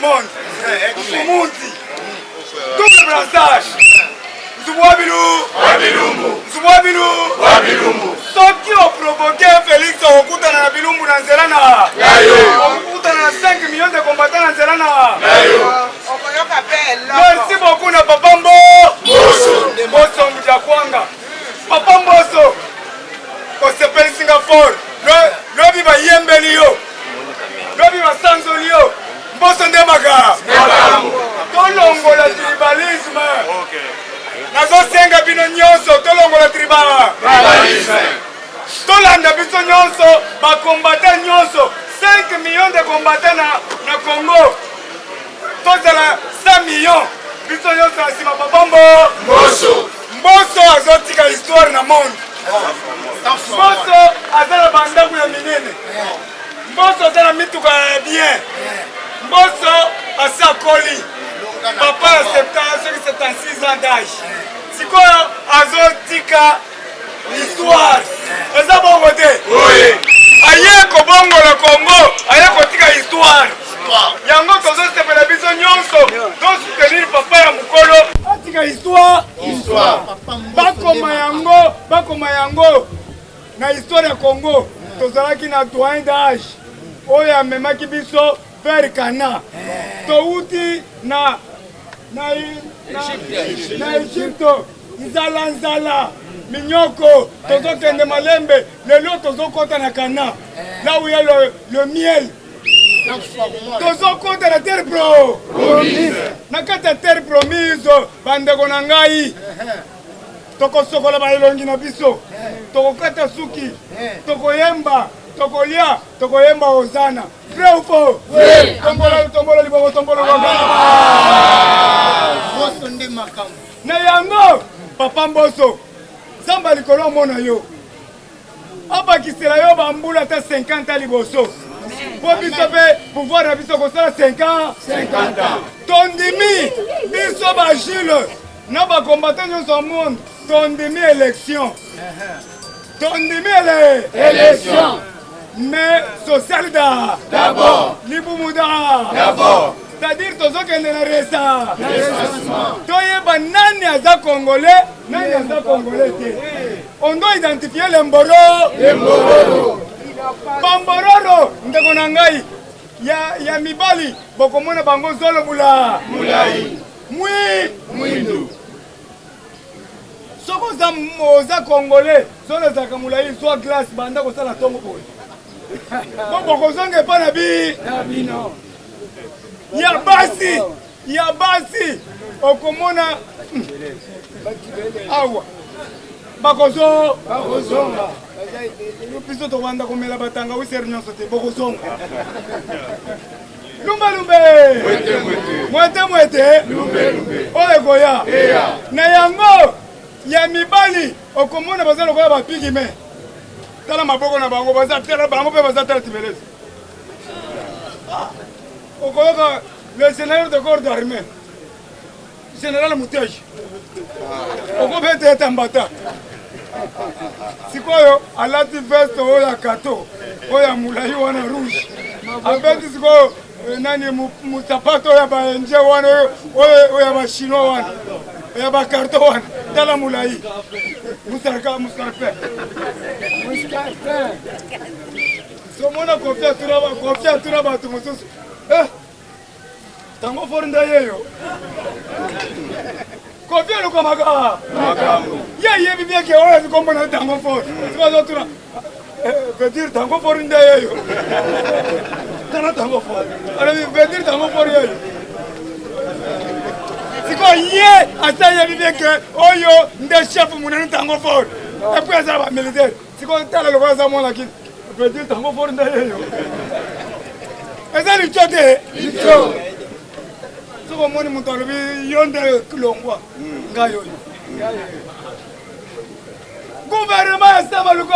monde. Mumunzi. Double brassage. Zouabilou. Soki o provoqué Félix okutana na bilumbu na nzela na. Okutana na 5 millions de combattants na nzela na. Merci beaucoup na Papa Mboso Mjakwanga. Papa Mboso. Osepeli Singapore. Lobi ba yembeli yo. Lobi ba sanzoli yo. Mboso ndemaga. Tolongola tribalisme. Nazosenga bino nyonso tolongola tribalisme. Tolanda biso nyonso ba combattant nyonso 5 millions de combattants na Congo. Tozala 100 millions. Biso nyonso asima Papa Mboso azotika histoire na monde. Mboso azala bandaku ya minene. Mboso azala mituka ya bien. Mboso asa koli. Papa a 76 ans d'âge. Sikoyo azotika histoire. Eza bongo te? Oui. Aye ko bongo la Congo, aye ko tika histoire. Yango tozo sepela biso nyonso, don soutenir papa ya mukolo. Atika histoire. Bakoma yango na histoire ya Congo. Tozalaki na doyen d'âge. Oyo amemaki biso vers Cana. Touti na Egypto. Nzala minyoko tozokende malembe lelo tozokota na Cana. Là où il y a le miel. Tozokota na terre promise. Na kata terre promise bandeko na ngai. Tokosokola bailongi na biso. Tokokata suki. Tokoyemba. Tokolia, tokoyemba Hosanna. Vrai ou faux? Oui. Tombola liboko tombola ngana. Mboso nde makambo. Na yango Papa Mboso. Zamba likolo mona yo. Abakisela yo bambula ta 50 ans liboso. Po biso pe pouvoir na biso kosala 50 ans. Tondimi biso ba Jules. Na ba combattant nyonso monde. Tondimi élection. Tondimi élection. Mais social d'abord. Libumuda d'abord. C'est-à-dire tozokende na resa. Toyeba nani aza congolais, nani aza congolais te. On doit identifier les mbororo. Bambororo ndeko na ngai ya mibali bokomona bango zolo mulai. Mwindu. Soko za congolais, zolo za kamulai soit glace banda ko sala tongo boy. Bokozonge pa na bino. Ya basi okomona awa bakozonga biso towanda komela batanga wiseri nyonso te bokozonga lumbe mwete oyo ekoya na yango ya mibali okomona baza lokola bapigi me tala maboko na bango baza tela bango pe baza tela tibelezi okoyoka le général de corps d'armée général Mouteji okobete etambata sikoyo alati veste oyo ya kato oyo ya mulai wana rouge abeti sikoyo nani musapato oyo ya baenje wana oyo ya bachinois wana ya bakarto wana tala mulai muscarpe somona kofia tura bato mosusu tango fori ndayeyo kofia loko maka yebi bieke oyo zikombona tango fori sikozotura veut dire tango fori ndayeyo tala tango fori alors veut dire tango fori yeyo siko ye asa yebi bieke oyo nde chef munene tango fori epuis azala bamilitaire siko tala loko aza mwana kini veut dire tango fori ndayeyo eza licho te licho soko moni mutu alobi yo nde longwa ngai oyo gouvernement ya sama luko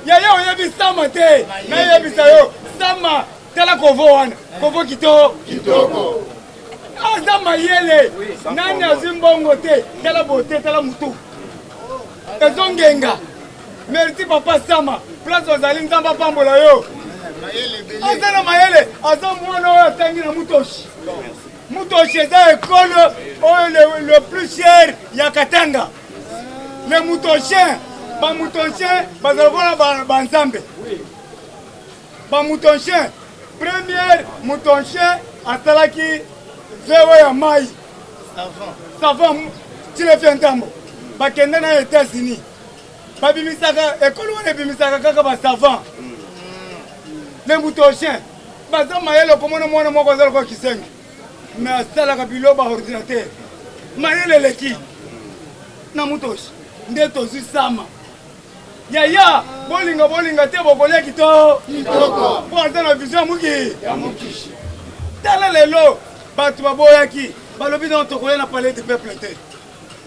yaya oyebi sama te nayebisa yo sama tala kovo wana kovo kitoko aza mayele nani azwi mbongo te tala bote tala mutu ezongenga merci papa sama place ozali nzambe apambola yo aza na mayele aza mwana oyo atangi na Mutoshi. Mutoshi eza école le plus cher ya Katanga. Les Mutoshien, ba Mutoshien bazalokola ba nzambe. Ba Mutoshien, première Mutoshien atalaki vewe ya mai. Savant tile fi ntambo. Bakende na États-Unis. Babimisaka école wana bimisaka kaka ba savant. Les Mutoshien, baza mayele komona mwana moko zalo kwa kisengi. Mais asalaka biloba ordinateur. Mayele leki. Na Mutoshi. Nde tozi sama. Yaya, bolinga te bokolia kitoko. Po ata na vision muki. Ya mukishi. Tala lelo, batu baboyaki, balobi na tokolia na palais du peuple te.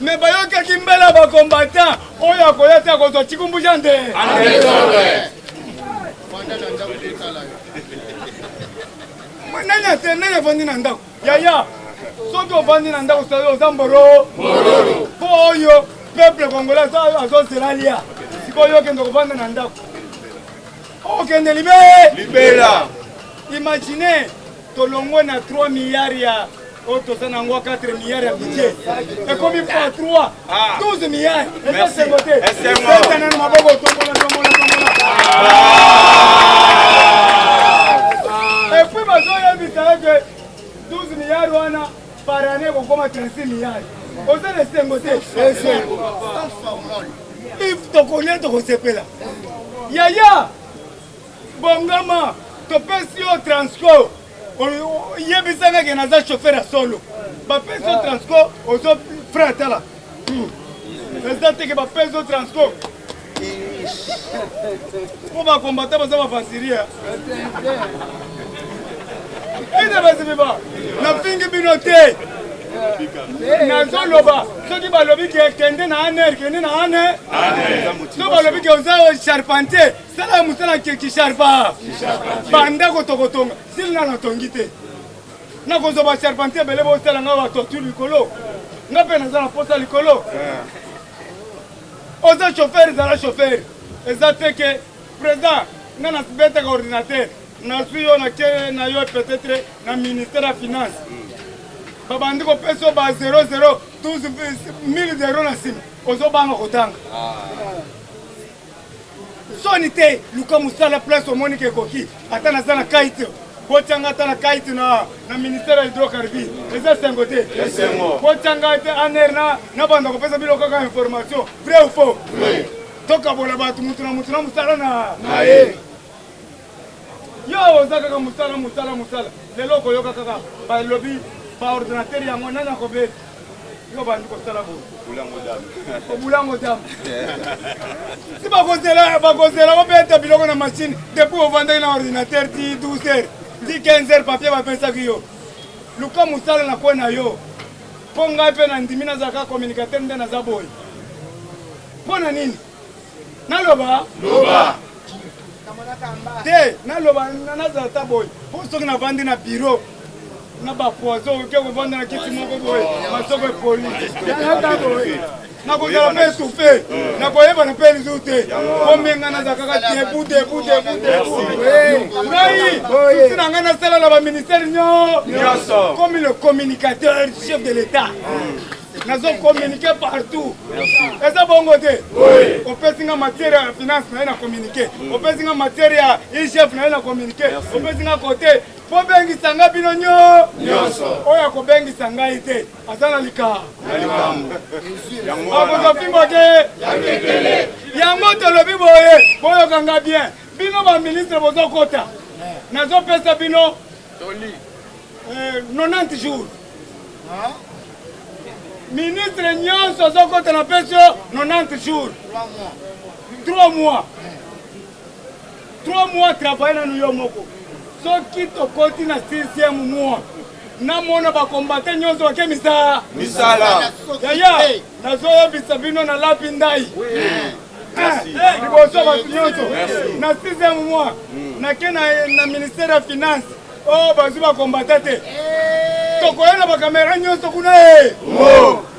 Mais bayoka kimbela ba combattant, oyo akoya te akozo chikumbusha nde. Andezore. Nanya vandi na ndako. Yaya, soki ovandi na ndako oza mboro. Po oyo peuple congolais azozela lia. Sikoyo kende kovanda na ndako. Okende libela. Imaginez tolongwe na 3 milliards ya otoza nango 4 milliards ya budget. Ekomi pa 3, 12 milliards. Eza sengote. Eza na maboko tombola. Et puis bazoya bitaka que 12 milliards wana par année kokoma 36 milliards. Oza le sengote. Il faut connaître toko sepela. Yaya bongama topesi yo transco. Yebisanga ke naza chauffeur a solo. Bapesi yo transco ozo frère tala. Eza teke bapesi yo transco. Pour ma combattre baza bafasiria. Ide bazibiba. Na fingi binote. Nazo loba. Soki balobi ke kende na aner, kende na ane. So balobi ke oza charpentier. Sala musala ki charpa. Banda ko tokotonga. Silna na tongite. Na ko zo ba charpentier bele bo sala nga ba torture likolo. Nga pe na za posa likolo. Oza chauffeur za la chauffeur. Exacte que président nga na sibeta ka ordinateur. Na suyo na ke na yo peut-être na ministère de finance. Babandi ko peso ba 00 12 000 euros na sim. Ozo banga kotanga. Sonite luka musala place omonike koki. Ata na zana kaite. Kochanga ata na kaite na ministère hydrocarbures. Eza sengote. Kochanga ata aner na banda ko pesa biloko ka information. Vrai ou faux? Oui. Toka bola batu mutu na musala na ye. Yo ozaka ka musala. Lelo ko yoka kaka ba lobby ba ordinateur yango nana ko be. Yo bandi ko sala bo. Bulango dam. Si ba kozela ko beta biloko na machine depuis au vendre na ordinateur ti 12 heures. Ti 15 heures papier ba pensa ki yo. Luka musala na ko na yo. Ponga pe na ndimina zaka communicateur ndena za boy. Pona nini? Naloba. Te, naloba naza ta boy. Poso na vandi na bureau. Na ba poison ke ko vanda na kiti moko boy. Masoko poli. Na ta boy. Na ko za pe souffler. Na ko yeba na pe lizute. Komenga na zakaka te bude. Ngai. Sina ngana sala la ba ministère nyo. Comme le communicateur chef de l'État. Nous avons communiqué partout. Et ça bon côté. On peut signer matière à finance, on a communiqué. On peut signer matière à chef, on a communiqué. On peut signer côté. Pour bengi sanga binonyo. Oya ko bengi sanga ite. Azana lika. Yango ko fimbo ke. Yango to lobi boye. Boyo kanga bien. Bino ba ministre bozo kota. Nazo pesa bino. 90 jours. Ministre Nyonso Zokota na peso 90 jours. 3 mois. 3 mois travailler na New York. Soki to koti na 6e mois. Na mona ba combattre Nyonso ke misala. Yaya, nazo yobisa bino na lapindai. Liboso ba Nyonso. Na 6e mois. Na kena na ministère de finance. Oh bazuba combattre. Tokoyena ba kamera nyonso kuna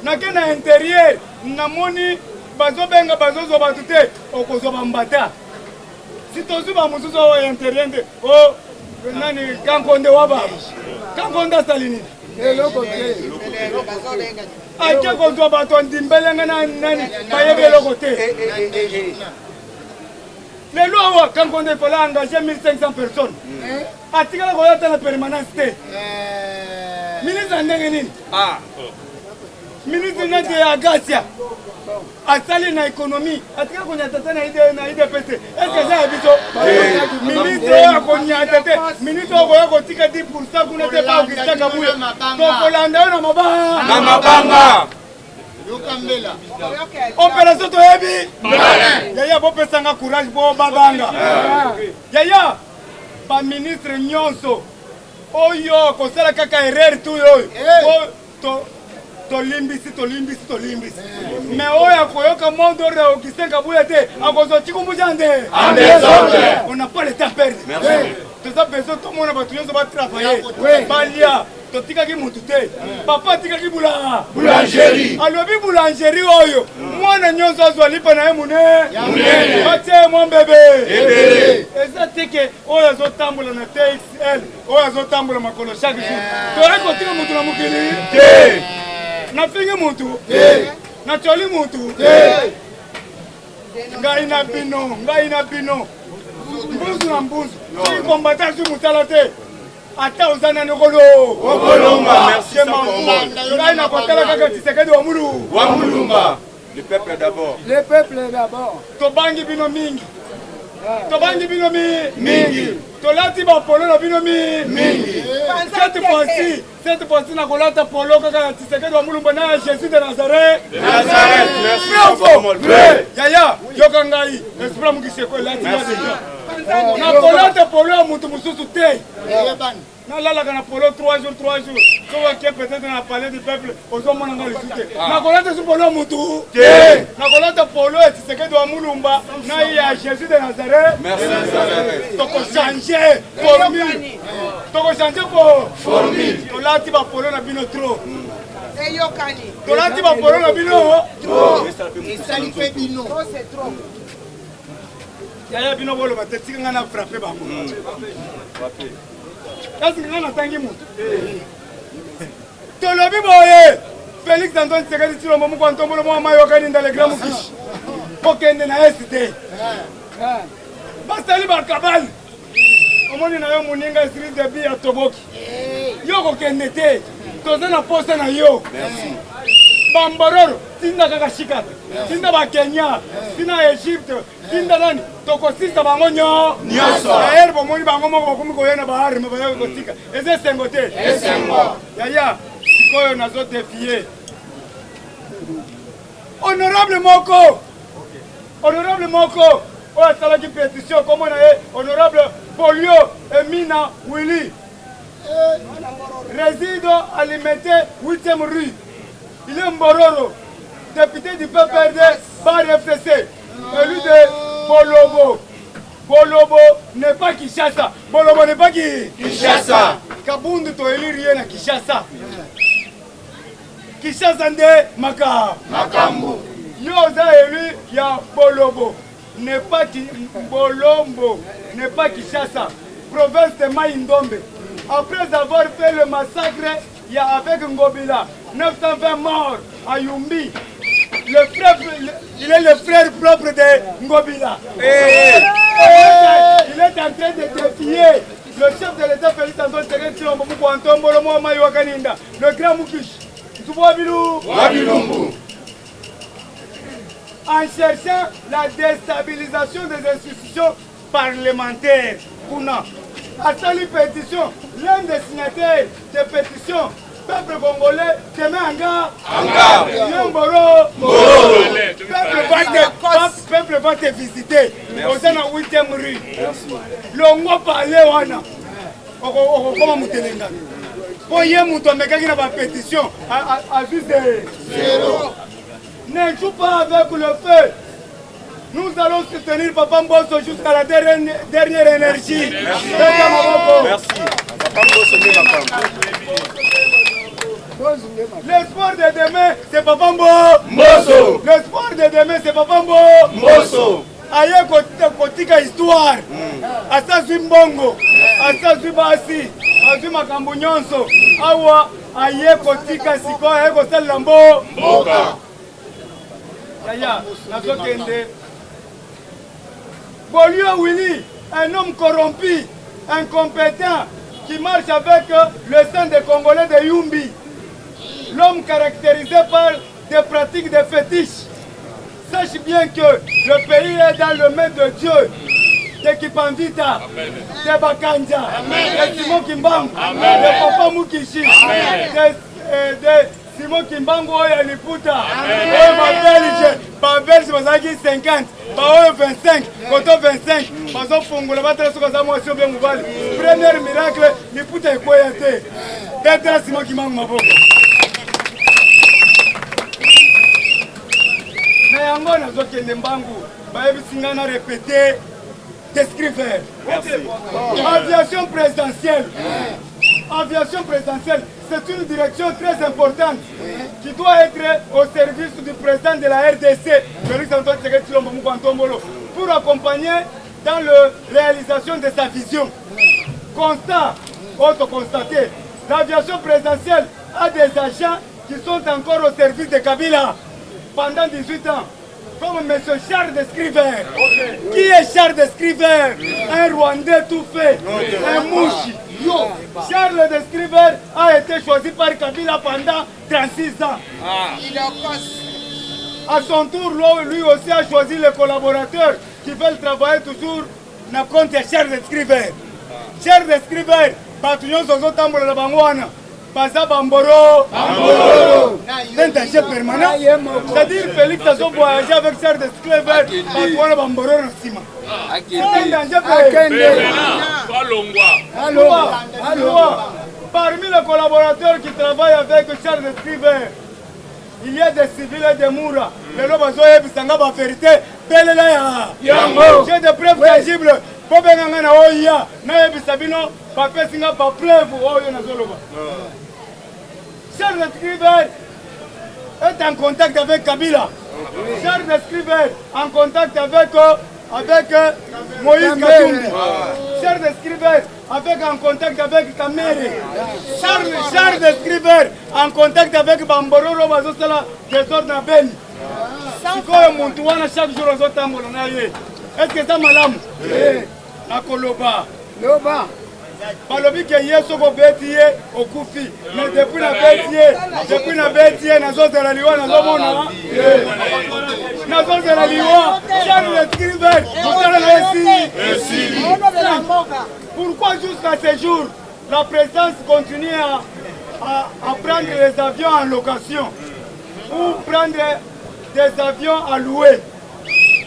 na kena intérieur na moni bazobenga bazozo batute okozo bambata si tozuba musuzo wa intérieur nani Kankonde waba Kankonde salini eloko te ake kozwa bato ndimbelenga nani bayebe eloko te lelo awa Kankonde fala engager 1500 personnes atikala koyata na permanence te ministre ndenge nini ministre nati ya Agasia asali na économie atika konyatata na IDPC est-ce que ça biso ministre akonyata te ministre okoya kotika 10% kuna te ba okitaka buya tokolanda yo na mabanga opération toyebi yaya bopesanga courage bo babanga yaya ba ministre nyonso oyo kosala kaka erreur tu oyo tolimbisi mais oyo akoyoka monde ore okisenga buya te akozotikumbusha nde on n'a pas le temps perdre toza besoin tomona bato nyonso batravaille balia totikaki mutu te papa atikaki boulangerie alobi boulangerie oyo mwana nyonso azwa lipa na ye munene batie mwa mbebe eza teke oyo azotambola na TXL oyo azotambola makolo chaque jour toyei kotika mutu na mokili nafingi mutu nacholi mutu ngai na bino mbuzu na mbuzu soki kombata zwi mutala te ata oza nani okolomba ngai nakotala kaka Tshisekedi wa mulumba le peuple d'abord tobangi bino mingi tolati bapolo na bino mingi cette fois-ci nakolata polo kaka Tshisekedi wa mulumba na Jésus de Nazareth yaya yoka ngai esprit mukiseko elati nakolata polo ya mutu mususu te nalalaka na polo 3 jours soki peut-être na palais du peuple ozomona nga lisu te nakolata su polo ya mutu nakolata polo ya Tshisekedi wa mulumba na ya Jésus de Nazareth tokochange formule tolati bapolo na bino trop tolati bapolo na bino yaya bino boloba te tika nga na frappe bango kasi nga natangi mutu tolobi boye Félix Antoine Tshisekedi Tshilombo moko ntombolo mwa mai wakani ndale gra mukishi kokende na ST basali bakabali omoni na yo moninga Idriss Déby ya toboki yo kokende te toza na poste na yo bambororo tinda kaka shikata tinda bakenya tinda Egypte tinda nani tokosisa bango nyonso yayer bomoni bango moko bakomi koyena baarme bayaki kotika eza esengo te yaya sikoyo nazodefie honorable moko oyo asalaki pétition komona ye honorable Polio Emina Willy réside alimentaire 8e rue. Il est Mbororo, député du PPRD, Bar FTC, élu de Bolobo. Bolobo n'est pas Kinshasa. Bolobo n'est pas Kinshasa. Kabundu to élu rien à Kinshasa. Kinshasa nde Makambu. Yoza élu ya Bolobo. N'est pas Bolombo, n'est pas Kinshasa. Province de Maïndombe. Après avoir fait le massacre, il y a avec Ngobila 920 morts à Yumbi. Il est le frère propre de Ngobila. Il est en train de défier le chef de l'État Félix Antoine Tshisekedi Tshilombo le grand Mukish. En cherchant la déstabilisation des institutions parlementaires. À cette pétition, l'un des signataires de pétition, peuple congolais, te met en garde. Peuple va te visiter. Au sein de la 8e rue. L'ongo parler wana. Comment moutelenga. Pour y avoir une pétition à juste zéro. Ne joue pas avec le feu. Nous allons soutenir Papa Mbosso jusqu'à la dernière énergie. Merci. Papa Mbosso. L'espoir de demain, c'est Papa Mbosso. L'espoir de demain, c'est Papa Mbosso. Aïe, kotika histoire. Asa Zimbongo. asazwi basi azwi makambo nyonso awa aye kotika sikoyo aye kosalela mboka yaya nazokende Bolio Willy, un homme corrompu, incompétent, qui marche avec le sang des Congolais de Yumbi. L'homme caractérisé par des pratiques de fétiches. Sache bien que le pays est dans le main de Dieu, de Kipandita, de Bakanja, de Simon Kimbangu, de Papa Mukishi, de Simon Kimbangu et Liputa. Ma Belge, ma 50, ma 25, Koto 25, ma Fongo, la bataille sur la moitié bien mouvable. Premier miracle, Liputa est coyoté. D'être Simon Kimbangu, ma boca. Mais yango nazokende mbangu bayebi singana répété descriver aviation présidentielle. Aviation présidentielle, c'est une direction très importante qui doit être au service du président de la RDC, Félix Antoine Tshisekedi Tshilombo Mukwantongolo, pour accompagner dans la réalisation de sa vision. Constat, auto-constaté, l'aviation présidentielle a des agents qui sont encore au service de Kabila pendant 18 ans. Comme M. Charles Descriver. Qui est Charles Descriver? Un Rwandais tout fait, un mouchi. Charles Descriver a été choisi par Kabila pendant 36 ans. À son tour, lui aussi a choisi les collaborateurs qui veulent travailler toujours dans le compte de Charles Descriver. Charles Descriver, Batuyon Sozo Tambola la Bangwana. Baza Bamboro, c'est un danger permanent. C'est-à-dire Félix a voyagé avec Charles Descriver, Batuana Bamboro Nassima. C'est un danger permanent. Parmi les collaborateurs qui travaillent avec Charles Descriver, il y a des civils et des moura. Les lobazo et Bissanga ba vérité. J'ai des preuves tangibles. Bobenganga na oya na ebisabino bapesinga ba preuve oyo na zoloba. Charles Descriver est en contact avec Kabila. Charles Descriver en contact avec Moïse Katumbi. Charles Descriver en contact avec Kamere. Charles Descriver en contact avec Bambororo bazosala désordre na Beni. Sikoyo muntu wana chaque jour ozotambola na ye. Est-ce que ça malamu? Akoloba. Loba. Balobi ke yeso ko betiye okufi. Mais depuis la betiye nazo de la liwa nazo mona. Nazo de la liwa. Charles Descriver. Pourquoi jusqu'à ce jour la présence continue à prendre les avions en location ou prendre des avions à louer?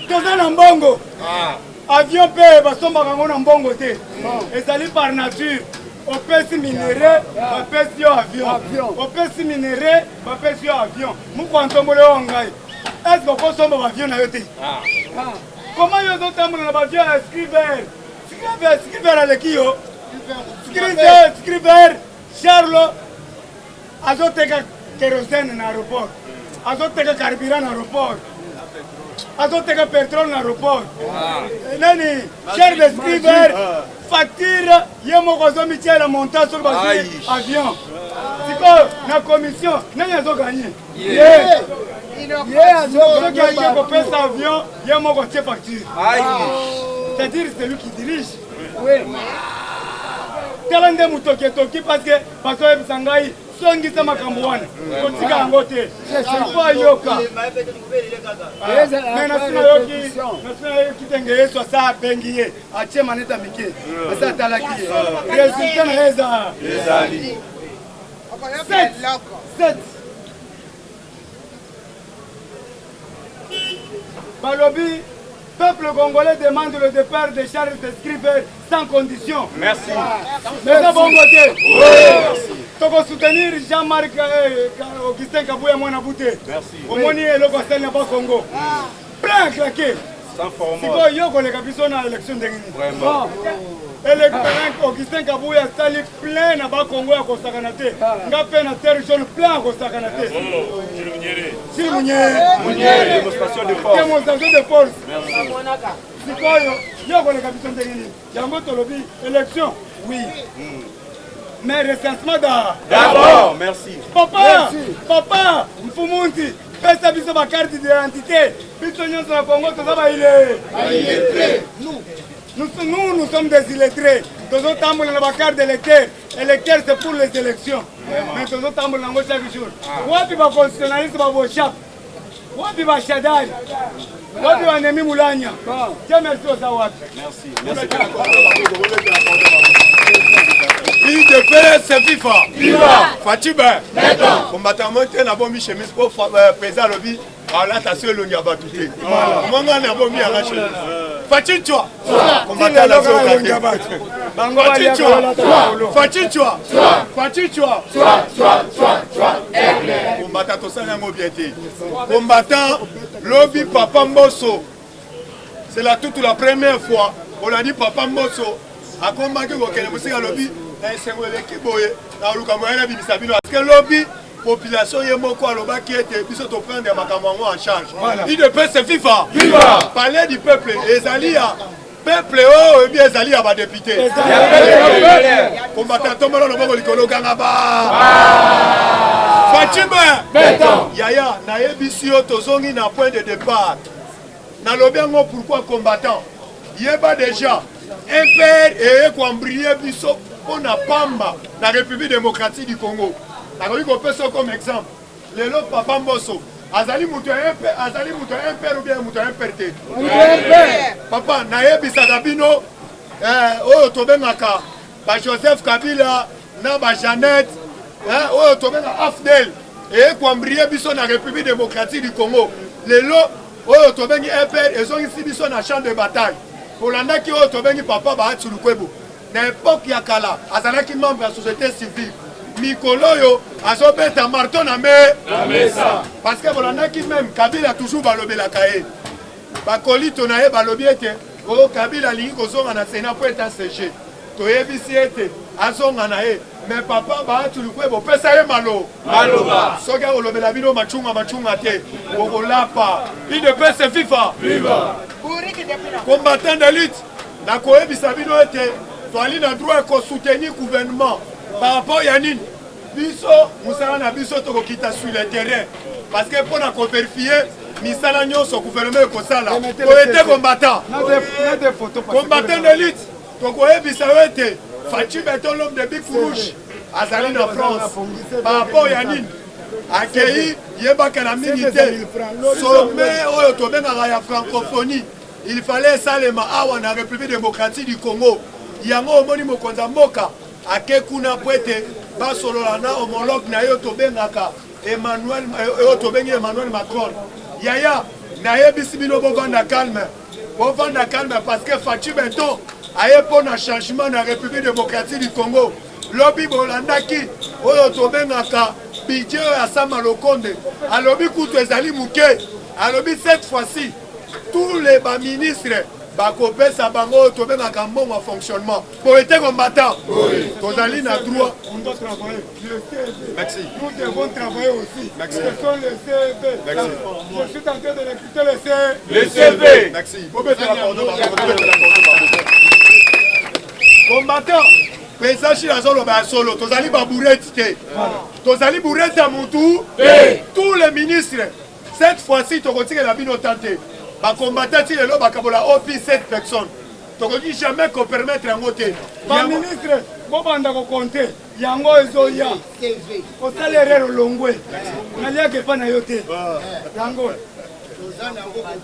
Toza na mbongo. Avion pe basomba kango na mbongo te. Ezali par nature. Opesi minéré, bapesi yo avion. Opesi minéré, bapesi yo avion. Mukwantongolo wangai. Est-ce que kosomba avion na yo te? Comment yo zotambola na avion à Scriver aleki yo? Scriver Charles azoteka kérosène na aéroport. Azoteka carburant na aéroport. Azoteka pétrole na aéroport. Nani Charles Descriver facture yemoko azomitia la montage sur avion. Siko na commission nani azoganye? Ceux qui ont coupé cet avion, yemoko tie facture. C'est-à-dire c'est lui qui dirige. Telande mutoki parce que baso ebisangai songisa makambo wana kotika yango te kwa yoka mais nasina yoki tenge yesu asa apengi ye atie maneta mike asa atalaki ye résultat na eza ezali 7 balobi. Le peuple congolais demande le départ de Charles Descriver sans condition. Merci. Mais de bon côté. Oui. Tu vas soutenir Jean-Marc Augustin Kabouya Mouanabouté. Merci. Au moins, il est le Conseil n'a pas Congo. Plein claqué. Sans format. Si vous avez les capitaux dans l'élection de Guinée. Vraiment. Et le Augustin Kabouya sali plein na ba Congo à Kosakanate. Nga pe na terre jaune plein à Kosakanate. Si Mounier. Démonstration de force. Démonstration de force. Merci. Sikoyo, yo ko le capitaine de Guinée. Yango tolobi élection. Oui. Mais recensement D'accord, merci. Papa, Mfumunti, pesa biso ma carte d'identité. Biso nyonso na Congo tozaba illettré. Nous sommes des illettrés. Tozo tambola na ba carte d'électeur. Électeur c'est pour les élections. Mais tozo tambola nango chaque jour. Wapi ba constitutionnaliste ba bochap. Wapi ba shadari. Wapi ba Nemi Mulanya. Tiens merci aux Awak. Merci. Ville de paix, c'est FIFA. Viva. Fatiba. Combattant monté na bombi chemise pour président lobby. Voilà, t'as su le nyaba touté. Moi, on a bombi à la chemise. Fatin-toi. Combattant la zone. Fatin-toi. Fatin-toi. Combattant tout ça, combattant lobby Papa Mbosso. C'est là toute la première fois. On a dit Papa Mbosso. A combattu le lobby. Parce que lobby, population est moko aloba qui était biso to prendre makamwango en charge. Il de paix c'est FIFA. Viva. Parler du peuple, Ezalia. Peuple oh et bien Ezalia ba député. Combattant tomolo no bongo likolo ganga ba. Fatima. Yaya na yebisio tozongi na point de départ. Na lobiango pourquoi combattant? Yeba déjà un père et kwambrier biso on a Pamba, la République démocratique du Congo. La République peut comme exemple. Le lot Papa Mbosso. Azali Moutou un père ou bien Moutou un père. Papa, Nayebi Sadabino, Tobengaka, Joseph Kabila, Naba Jeannette, Tobengaka Afdel, et Kwambriye Biso la République démocratique du Congo. Le lot, Tobengi un père, et sont ici Biso na champ de bataille. Pour l'année qui Tobengi Papa Bahatsulukwebo. N'importe qui a kala, azalaki membre de la société civile. Mikoloyo, azobeta marteau na mesa. Parce que bolanda qui même Kabila toujours balobe la kae. Bakoli tonaye balobi ete, oh Kabila lingi kozonga na Sénat pour être CG. Toyebisi ete, azonga na ye. Mais papa ba tulukwebo pesa ye malo. Maloba. Soka olobela bino machunga te. Ogolapa. Il de paix c'est FIFA. Viva. Combattant de lutte. Na koyebisa bino ete Toali na droit de soutenir le gouvernement par rapport à Yanine. Biso, Moussala na biso toko kita sur le terrain. Parce que pour nous vérifier, Misala nyonso gouvernement Kosala. Pour être combattant. Combattant d'élite. Toko ebisa wete. Fachi Beton l'homme de Big Rouge. Azali na France. Par rapport à Yanine. Accueilli, Yebaka la militaire. Sommet, Oyotoben à la francophonie. Il fallait ça les Mahawa na République démocratique du Congo. Yango omoni mokonza mboka akekuna pwete basolola na homologue na yo tobengaka Emmanuel Macron. Yaya na yebisi bino bovanda calme parce que Fachi Beton aye pona changement na République démocratique du Congo. Lobi bolandaki oyo tobengaka budget ya Sama Lokonde alobi kutu ezali muke alobi cette fois-ci tous les ministres bakopesa bango tobengaka mbongo fonctionnement pour être combattant. Tozali na droit. On doit travailler. Merci. Nous devons travailler aussi. Merci. Ce sont les CV. Merci. Je suis en train de recruter les CV. Merci. Combattant. Président Chilazolo solo. Tozali babourette te. Tozali bourette à Moutou. Tous les ministres. Cette fois-ci, tu retires la bino tante. Les combattants, ils ont office 7 personnes. Tu ne dis jamais qu'on permette un côté. Le ministre, vous compter. Yango ezoya. Au salaire longwe. Nalia ke pa na yote. Yango.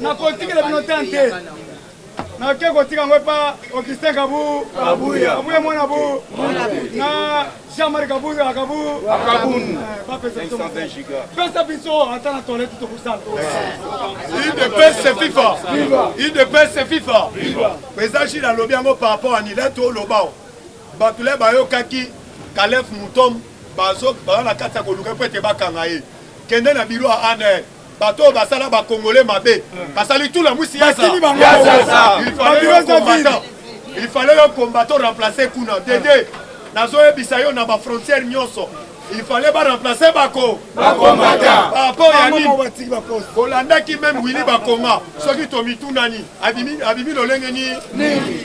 Na politique la bino tante. Na ke kotika ngwe pa Augustin Kabu. Kabuya mwana bu. Na Jean-Marie Kabu Kabun. Pas pesa 520 giga. Pesa biso atana toilette to kusala. Il de paix c'est FIFA. Il de paix c'est FIFA. Président Chila lobiango par rapport à Nileto Lobao. Batule bayo kaki Kalef Moutom bazo la kata koluka pete bakangaye. Kende na biro a ane. Bato basala ba congolais mabe. Basali tout la moussiya ça. Il fallait un combattant remplacer Kuna. Dédé. Nazo ebisayo na ba frontière nyonso. Il fallait pas remplacer Bako. Bakomata. Par rapport à Yannick. Holanda qui même Willy Bakoma. Ceux qui t'ont mis tout nani. Abimi lolengeni.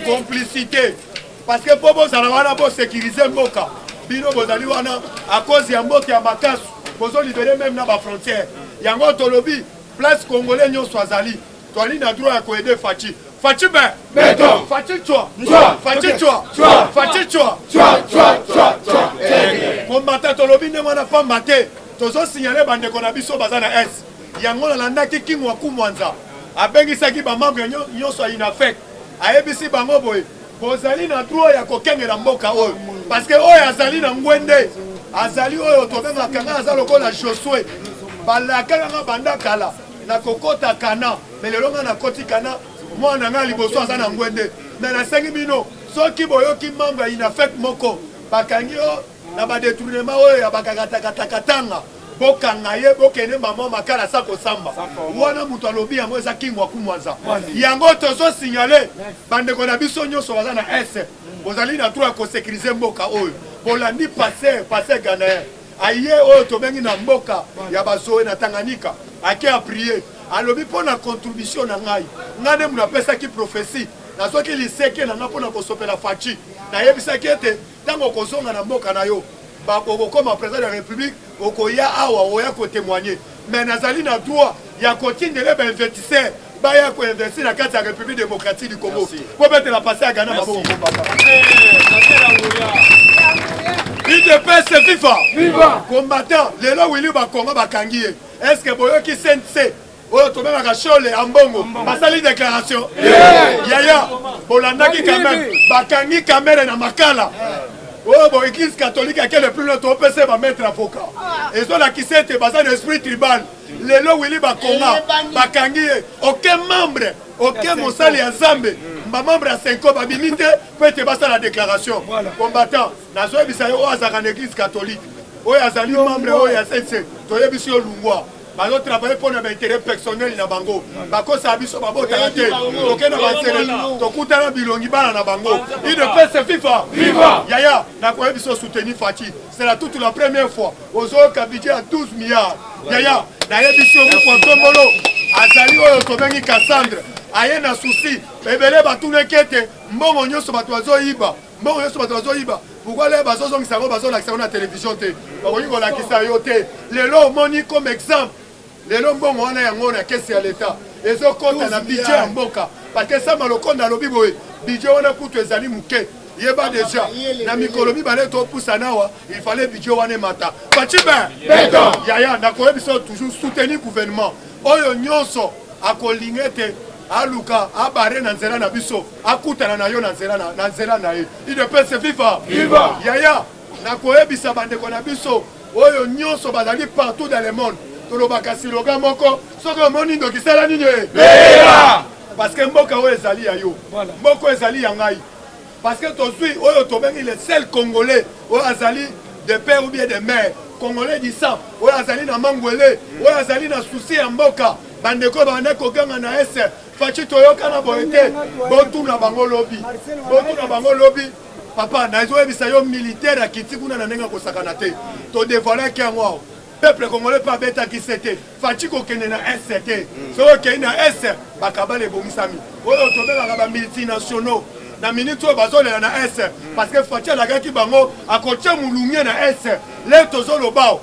Complicité. parce que po bozala wana po sécuriser mboka bino bozali wana à cause ya mboka ya makasu bozo libérer même na ba frontière yango tolobi place congolais nyonso azali toali na droit ya koaider Fachi Fachi beton Fachi chwa Fachi chwa Fachi chwa kombata tolobi nde mwana pamba te tozo signaler bandeko na biso baza na S yango nalandaki King Wakumwanza abengisaki bamambre nyonso ya INAFEC ayebisi bango boye bozali na droit ya kokengela mboka oyo parce que oyo azali na ngwende azali oyo tobengaka nga aza lokola Josué balakaka nga banda kala na kokota kana me lelo nga nakoti kana mwana nga liboso aza na ngwende me nasengi bino soki boyoki membre ya INAFEC moko bakangi o na badetournement oyo ya bakakatakatanga bokanga ye bokende mama makala sa kosamba wana mutu alobi yango eza King Wakumwanza yango tozo signale bandeko na biso nyonso baza na S bozali na droit ya kosécuriser mboka oyo bolandi passe ganayen aye oyo tobengi na mboka ya bazoe na Tanganyika ake aprier alobi mpo na contribution na ngai nde mutu apesaki prophétie nazoki liseke na nga mpo na kosopela Fachi nayebisaki ete ntango okozonga na mboka na yo okokoma président de la République okoya awa oya kotémoigner mais nazali na droit ya kotindele bainvestisseur baya koinvestir na kati ya République démocratique du Congo po betela pase ya Ghana maboko UDPS FIFA combattant lelo Willy Bakongo bakangi ye est-ce que boyoki CNC oyo tobengaka Chole ya mbongo basali déclaration yaya bolandaki quand même bakangi kamere na makala oh bon église catholique à quel plus longtemps PC va mettre avocat et so la qui s'est basé dans l'esprit tribal lelo Willy Bakonga bakangi aucun membre aucun mosali ya Nzambe ba membre ya 5 ba bilité peut être basa la déclaration combattant nazo ebisa yo azaka na église catholique oyo azali membre oyo ya CNC toyebisi yo lungwa bazo travailler pour un intérêt personnel na bango bakosa biso babota te tokena basere tokutana bilongi bana na bango UDPS FIFA yaya na koye biso soutenir Fachi c'est la toute la première fois ozo ka budget à 12 milliards yaya na yebiso ko tombolo azali oyo tobengi Cassandre aye na souci ebele batune kete mbongo nyonso bato azoyiba mbongo nyonso bato azoyiba pourquoi les bazozongisa ngo bazolakisa na télévision te bakoki kolakisa yo te lelo omoni comme exemple lelo mbongo wana yango na kesi ya leta ezokota na budget ya mboka parce que Sama Lokonda alobi boye budget wana kutu ezali muke yeba déjà na mikolo mibale topusa nawa il fallait budget wana mata Fachi beton yaya nakoyebiso toujours soutenir gouvernement oyo nyonso akolingete aluka abare na nzela na biso akutana na yo na nzela na ye UDPS FIFA yaya nakoyebisa bandeko na biso oyo nyonso bazali partout dans le monde tolobaka siloga moko soki omoni ndoki sala nini parce que mboka oyo ezali ya yo mboka ezali ya ngai parce que tozwi oyo tobengi le seul congolais oyo azali de père ou bien de mère congolais du sang oyo azali na mangwele oyo azali na souci ya mboka bandeko bande kokanga na ese Fachi toyokana boye te botuna bango lobi papa nazoyebisa yo militaire akiti kuna na ndenge kosakana te todévoilaki yango peuple congolais pas beta qui c'était Fachi kokende na SCT so okei na S bakabale bongisami oyo tobelaka ba multinationaux na minute oyo bazolela na S parce que Fachi alakaki bango akotia mulunge na S le tozoloba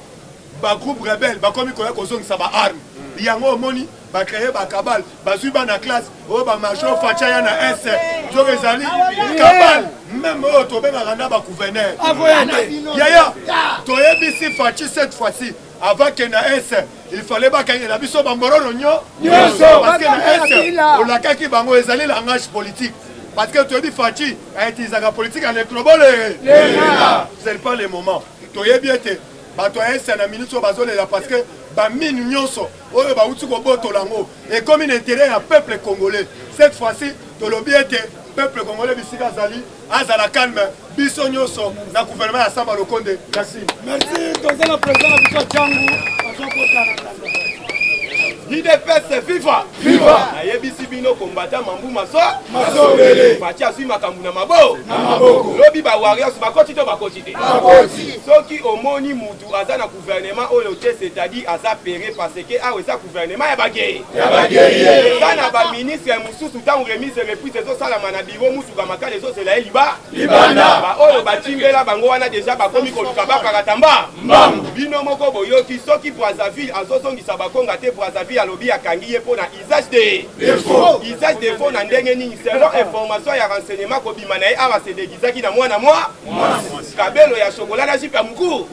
ba groupe rebelle bakomi koya kozongisa ba arme yango omoni bakreye bakabale bazwi bana classe oyo bamajor Fachi ya na S zoke ezali kabale même oyo tobengaka na bagouverneur yaya toyebisi Fachi cette fois-ci avant que na S il fallait bakangela biso bamborono nyonso parce que na S olakaki bango ezali langage politique parce que toyebi Fachi autilisaka politique en éclobole c'est pas le moment toyebi ete bato ya S na minute oyo bazolela parce que bamine nyonso oyo bauti kobotola yango ekomi na intérêt ya peuple congolais cette fois-ci tolobi ete peuple congolais bisika azali azala calme biso nyonso na gouvernement ya Sama Lokonde merci toza na président na biso Tchangu azokota na UDPS viva. Viva. Ayebisi bino combattant mambu maso. Masobele. Fati asui makambu na mabo. Na maboko. Lobi ba warriors bakoti to bakoti te. Bakoti. Soki omoni mutu aza na gouvernement oyo te, c'est-à-dire aza péré parce que awe sa gouvernement ya bagay. Ya bagay. Kana ba ministre mususu tangu remise reprise zo sala mana biro musu ka makale zo sela liba. Libanda. Ba oyo batimbela bango wana déjà bakomi ko lukaba paratamba. Mbam. Bino moko boyoki soki Brazzaville azosongisa bakonga te Brazzaville alobi akangi ye pona usage de faux na ndenge nini selon information ya renseignement ko bima na ye awa se dégizaki na mwana mwa kabelo ya chocolat na jipe ya muku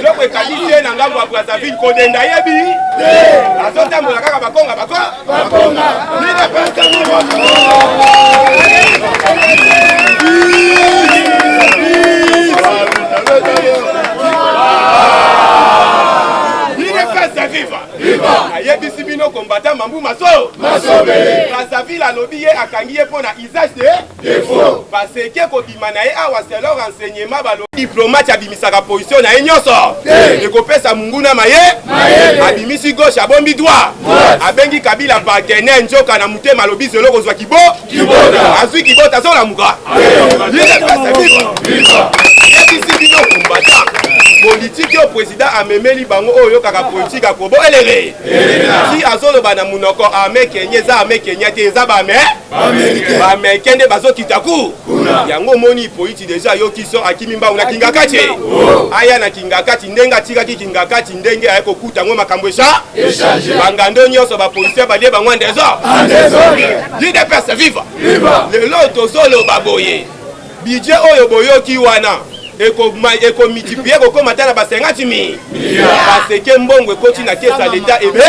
loko ekadisi ye na ngambo ya Brazzaville kodenda yebi azotambola kaka bakonga ayebisi bino combattant mambu maso Brazzaville alobi ye akangi ye pona usage de faux parce que kobima na ye awa selon renseignement balobi diplomate abimisaka position na ye nyonso ekopesa munguna maye abimisi gauche abombi droit abengi Kabila partenaire nzoka na mutema alobi zelo kozwa kibota azwi kibota azolamuka yebisi bino combattant politique au président amemeli bango oyo kaka politique akobo elele si azoloba na munoko armée Kenya za armée Kenya te za ba américain de bazo kitaku yango moni politique déjà yo kiso akimimba una kingakati aya na kingakati ndenga tika kingakati ndenge ayeko kuta ngo makambo échange bangando nyoso ba policier ba lie bango ndezo UDPS viva le loto solo baboye budget oyo boyoki wana eko multiplier ko komata na ba 50 000 parce que mbongo ekoti na kesa l'État ebe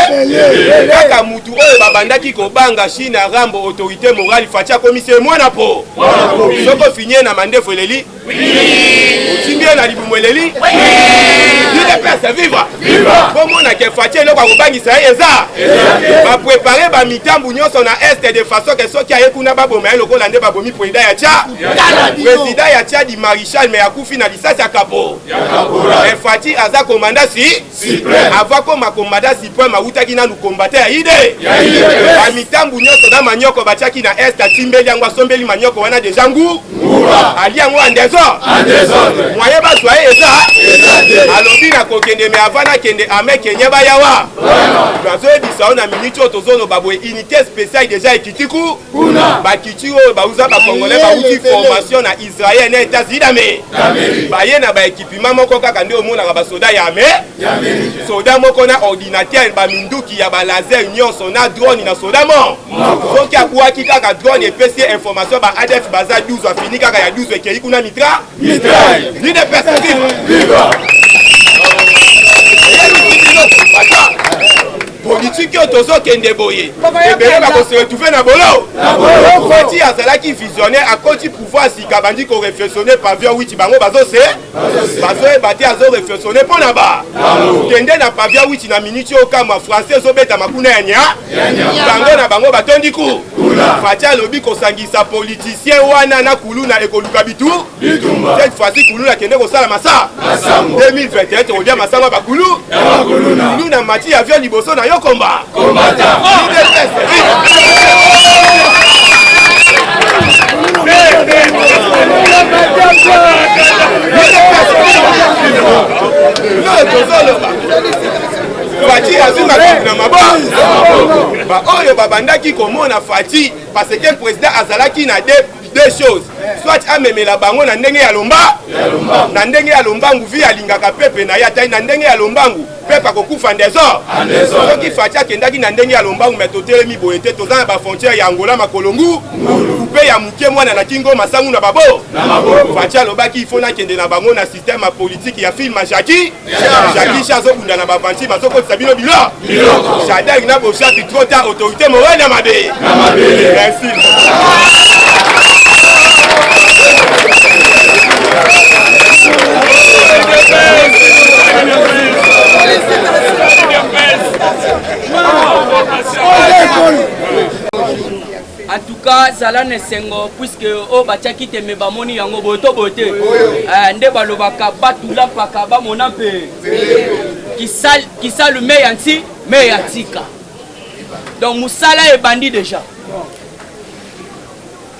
kaka mutu oyo babandaki ko banga Chine rambo autorité morale fatia commissaire mwana po soko finir na mandefu eleli otimbie na libumu eleli UDPS viva bomo na ke fatia eloko akobangisa ye eza ba préparer ba mitambu nyonso na est de façon que soki ayekuna baboma ye lokola nde babomi président ya Tchad di Marichal mais akufi na lisasi ya kapo Fati aza commandant avant koma commandant suprême awutaki nanu combattant ya ide bamitambu nyonso na manyoko batiaki na est atimbeli yango asombeli manyoko wana deja ngu ali yango en désordre moyen bazwa ye eza alobi na kokende me avant nakende armée Kenya bayawa bazoyebisa o na minute oyo tozoloba boye unité spéciale déjà ekitiku bakiti oyo bauza bakongolais bauti formation na Israël na États-Unis d'Amérique baye na ba équipement moko kaka nde omonaka basoda ya soda moko na ordinateur baminduki ya balaser nyonso na drone na soda mo soki akuwaki kaka drone epesi information ba ADF baza 12 afini kaka ya 12 ekei kuna mitra UDPS viva politique oyo tozokende boye ebele bakose retrouve na bolo Fati azalaki visionnaire akoti pouvoir sika bandi ko réflexionner pavillon witi bango bazoyeba te azoréflexionner mpo na ba kende na pavillon witi na minute oyo kama français ezobeta makuna ya nya bango na bango batondi ku Fati alobi kosangisa politicien wana na kuluna ekoluka bitu cette fois-ci kuluna akende kosala masa 2021 tokolia masanga bakulu kuluna mati avion liboso na yo combat Fati azunga na mabo ba oyo babandaki komona Fati parce que le président azalaki na deux choses soit amemela bango na ndenge ya lomba na ndenge ya lombangu vi alingaka pepe na yata na ndenge ya lombangu pepe akokufa ndezo soki Fati akendaki na ndenge ya lombangu mais totelemi boye te toza na ba frontière ya Angola makolongu coupe ya muke mwana na kingo masangu na babo Fati alobaki il faut na kende na bango na système politique ya film Jackie chazo bunda na bavanti masoko sabino bilo Shadak na bo chati trop tard autorité morale na mabe merci. En tout cas, Zalane Sengo, puisque au Batiaki te me bamoni yango boto bote, nde balobaka batula pakaba monampe, qui sale me yanti, me yatika. Donc Moussala est bandit déjà.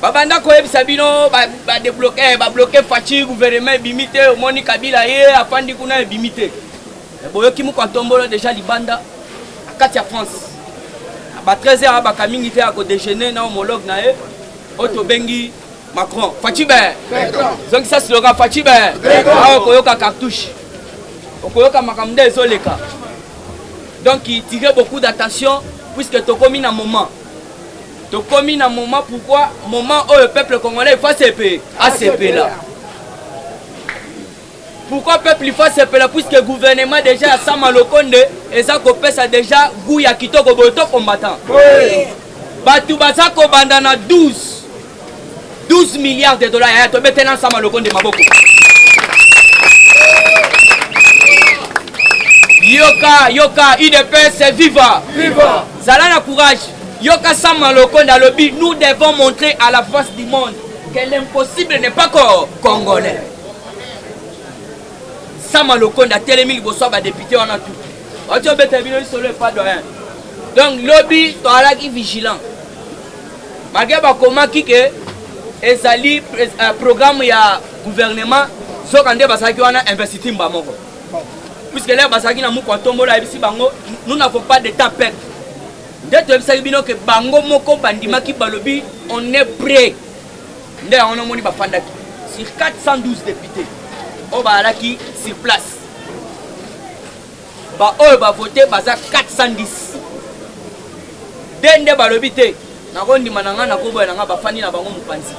Babanda koyebisa bino ba débloquer ba bloquer Fachi gouvernement bimité Moni Kabila ye afandi kuna bimité. Boyoki mu kwatombolo déjà libanda Katia France. Ba 13h ba kamingi te ako déjeuner na homologue na e Otto Bengi Macron. Fachi ben. Donc ça slogan Fachi ben. Ah koyoka cartouche. Okoyoka makamde ezoleka. Donc il tirait beaucoup d'attention puisque Tokomi na moment. Tokomi na moment pourquoi moment où le peuple congolais il faut ACP. ACP là. Pourquoi le peuple il faut ACP là puisque le gouvernement déjà à Samalokonde et ça ça déjà Gouya Kitoko Boto combattant. Oui. Batu Bazako bandana 12 milliards de dollars ya to betena Samalokonde maboko. Yoka, IDPS, viva! Viva! Zalana courage. Yoka Samalokonde à lobby, nous devons montrer à la face du monde que l'impossible n'est pas congolais. Samalokonde a télémile bosso ba député on a tout. Ocho betebino solo pas de rien. Donc lobby to ala qui vigilant. Malgré ba comment ki que ezali programme ya gouvernement sokande basaki wana investir mbamoko. Puisque là, nous n'avons pas de temps à perdre. Que Bango Moko Bandima qui balobi, on est prêt. Sur 412 députés, on va qui sur place. On va voter 410. Dende balobi te, nakondi mananga na kobo na ngaba fani na bango mupanzi.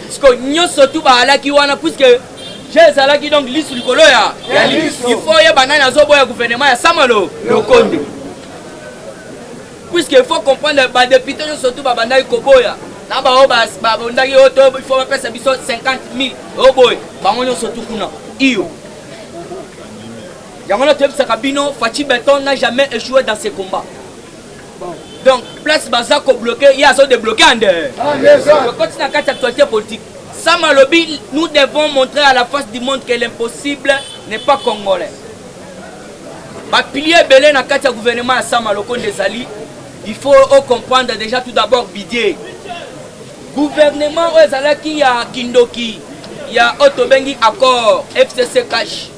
Parce que nous surtout ba qui wana puisque j'ai ça là qui donc liste du colo ya. Il faut y banana zobo ya gouvernement ya Samalo Lokonde. Puisque il faut comprendre ba député surtout ba banda ikoboya. Na ba obas ba bondaki auto il faut passer biso 50 000 oboy. Ba ngonyo surtout kuna. Iyo. Yangono tebe sakabino Fachi Beton n'a jamais échoué dans ces combats. Donc place bazako bloqué, il y a ça débloqué en dehors. Le côté na carte actualité politique. Samalobi, nous devons montrer à la face du monde que l'impossible n'est pas congolais. Ma pilier belé na katia gouvernement à Samalokonde Zali, il faut comprendre déjà tout d'abord Bidier. Gouvernement aux Zalaki, il y a Kindoki, il y a Otto Bengi accord, FCC cash.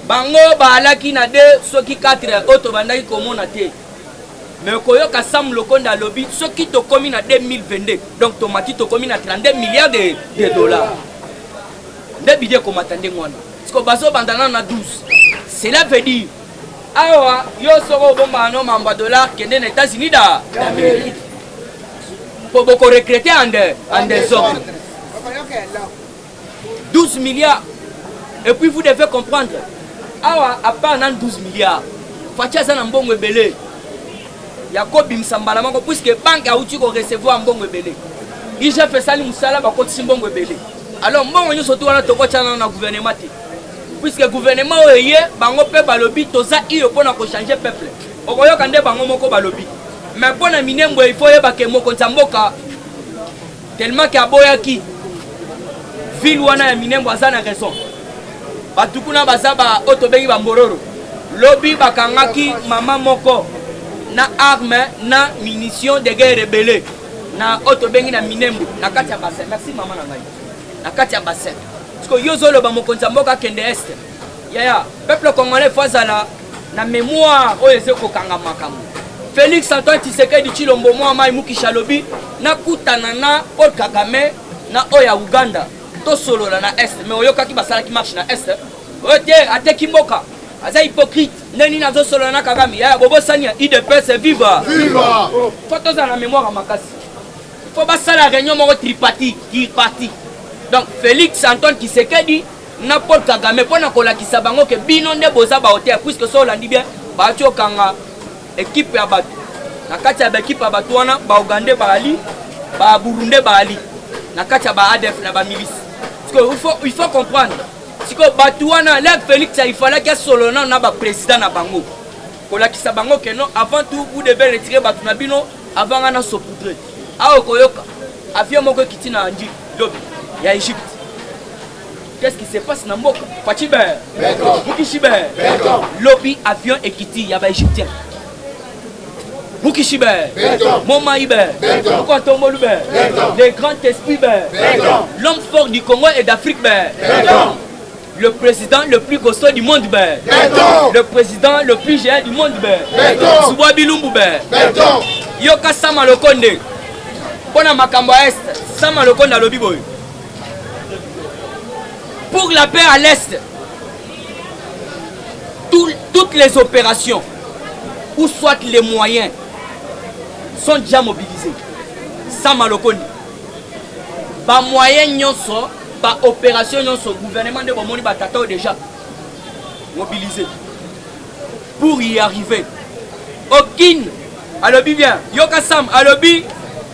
Bango Balaki na de soki 4 Otto Bandaki komonate. Mais koyoka Sam Lokonde à lobby, ce qui te commune à 2022, donc tomati te commune à 32 milliards de dollars. Des bidets comme attendez moi. Parce que baso bandana na 12. Cela veut dire, awa yo soro bomba no mamba dollars qui est aux États-Unis d'Amérique. Pour beaucoup recruter en des hommes. 12 milliards. Et puis vous devez comprendre, awa à part 12 milliards, Fatia Zana Mbongo Belé. Yakobi Msambala mango puisque banque a outil ko recevoir mbongo belé. Il j'ai fait ça li musala ba ko mbongo belé. Alors mbongo nyo surtout wana toko tchana na gouvernement ti. Puisque gouvernement oyé bango pe balobi toza iyo pona ko changer peuple. Okoyo kande bango moko balobi. Mais pona minembo il faut yeba ke moko nzamboka tellement que aboya ki ville wana ya minembo azana raison. Batukuna bazaba otobengi ba mbororo. Lobi bakangaki mama moko na arme na munitions de guerre rebelle na Otto Bengi na minembo na kati ya bassin. Merci maman na ngai. Na kati ya bassin. Parce que yo zolo ba mokonza mboka kende est. Ya peuple congolais fazala na mémoire o ezeko kanga makambo. Félix Antoine Tshisekedi Tshilombo moi mai mukishalobi na kutana na Paul Kagame na oya Uganda. To solo na est mais oyoka ki basala ki marche na est. Ote ateki mboka. Aza hypocrite. Neni nazo solo na Kagame. Ya bobo sania IDPS viva. Viva. Faut dans la mémoire à makasi. Faut pas ça la réunion moko tripartite. Donc Félix Antoine Tshisekedi na Paul Kagame pona kolakisa bango ke bino nde boza ba hôtel puisque so landi bien ba tiokanga équipe ya batu. Na kati ya équipe ya batu wana ba Uganda ba ali, ba Burundi ba ali. Na kati ya ba ADF na ba milice. Parce que il faut comprendre. Si ko Batouana, là Félix, il fallait qu'il solo na ba président na bango. Kola ki sa bango que non, avant tout vous devez retirer Batouna bino avant na saupoudrer. Ah okoyoka. Avion moko kiti na andi lobi ya Égypte. Qu'est-ce qui se passe na mboka? Fachibe. Mukishibe. Lobi avion ekiti ya ba égyptien. Mukishibe, Momaïbe, Béton. Mukantombolube, les grands esprits, l'homme fort du Congo et d'Afrique, le président le plus costaud du monde, le président le plus géant du monde, Soubabi Lumbu, Yoka Sama Lokonde, Pona Makamba Est, Sama Lokonde à Lobiboy. Pour la paix à l'Est, toutes les opérations, ou soit les moyens, sont déjà mobilisés. Sama Lokonde. Ba moyens nyonso, ba opération nyonso, gouvernement de Bomoni Batata déjà mobilisé. Pour y arriver, aucune, alobi bien, Yoka Sam, alobi,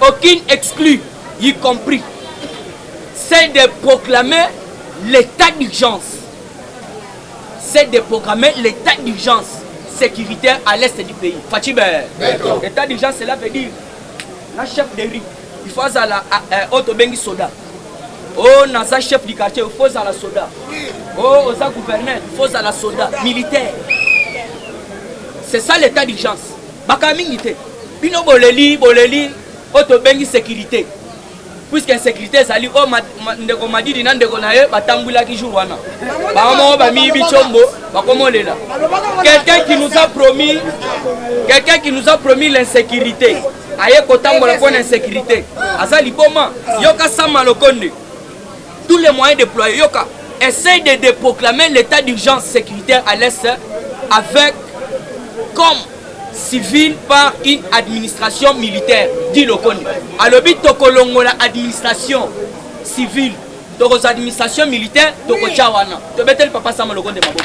aucune exclue, y compris, c'est de proclamer l'état d'urgence. C'est de programmer l'état d'urgence sécuritaire à l'est du pays. Fatibé, l'état d'urgence, cela veut dire, la chef de riz, il faut à la autobengi soda. Oh, naza chef du quartier, il faut à la soda. Oh, oza gouverneur, il faut à la soda. Militaire. C'est ça l'état d'urgence. Bakamingite. Bino boleli, autobengi sécurité. Puisque sécurité, ça dit, oh, ndeko madidi na ndeko na ye, batambula ki jour wana. Bamo bami bichombo, bakomole là. Quelqu'un qui nous a promis l'insécurité. Aye kotambola pour l'insécurité. Asa liboma, Yoka Sama Lokonde. Tous les moyens déployés, Yoka essaye de proclamer l'état d'urgence sécuritaire à l'Est avec comme civil par une administration militaire, dit Lokonde. Alors, Tokolongo la administration civile, Tokos administration militaire, Toko Chawana. Tu veux le papa Sama Lokonde Mabo.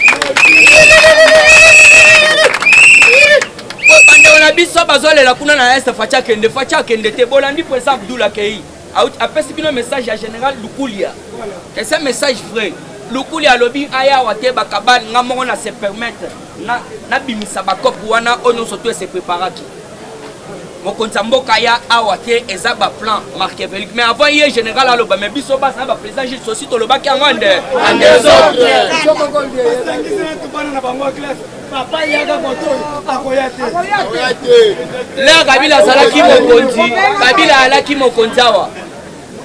On a dit ça, Bazola la Kuna na Est, Facha Kende, te Bolandi pour ça, Abdoula Kei. Après, c'est un message à général Lukulia. Et c'est un message vrai. Lukulia lobby aya wate bakabal ngamona se permettre na bimisa bakop wana ono surtout se préparer. Mon compte mboka ya awate ezaba plan Machiavélique mais avant hier général aloba mais biso ba na ba président Gilles Sossi to lobaki ngande andezo papa yaga moto akoyate la Kabila salaki mokonzi Kabila alaki mokonzi awa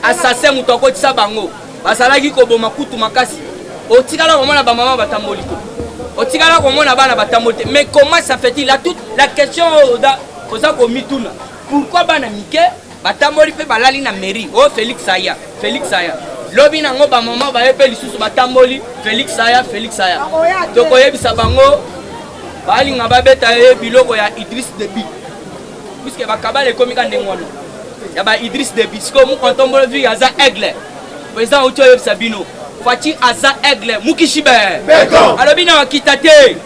assassin mutoko tisa bango basalaki koboma kutu makasi otikala komona ba mama batamboli otikala komona bana batamboli mais comment ça fait-il là toute la question oza komituna pourquoi bana mike batamboli pe balali na mairie oh Félix Saya lobi nango ba mama ba epe lisusu batamboli Félix Saya toko yebisa bango bali nga babeta ye biloko ya Idriss Déby puisque bakabale komika ndengwana ya ba Idriss Déby siko mu kontombolo vi aza aigle président Ocho yebisa bino Fachi aza aigle Mukishibe alobi na wakitate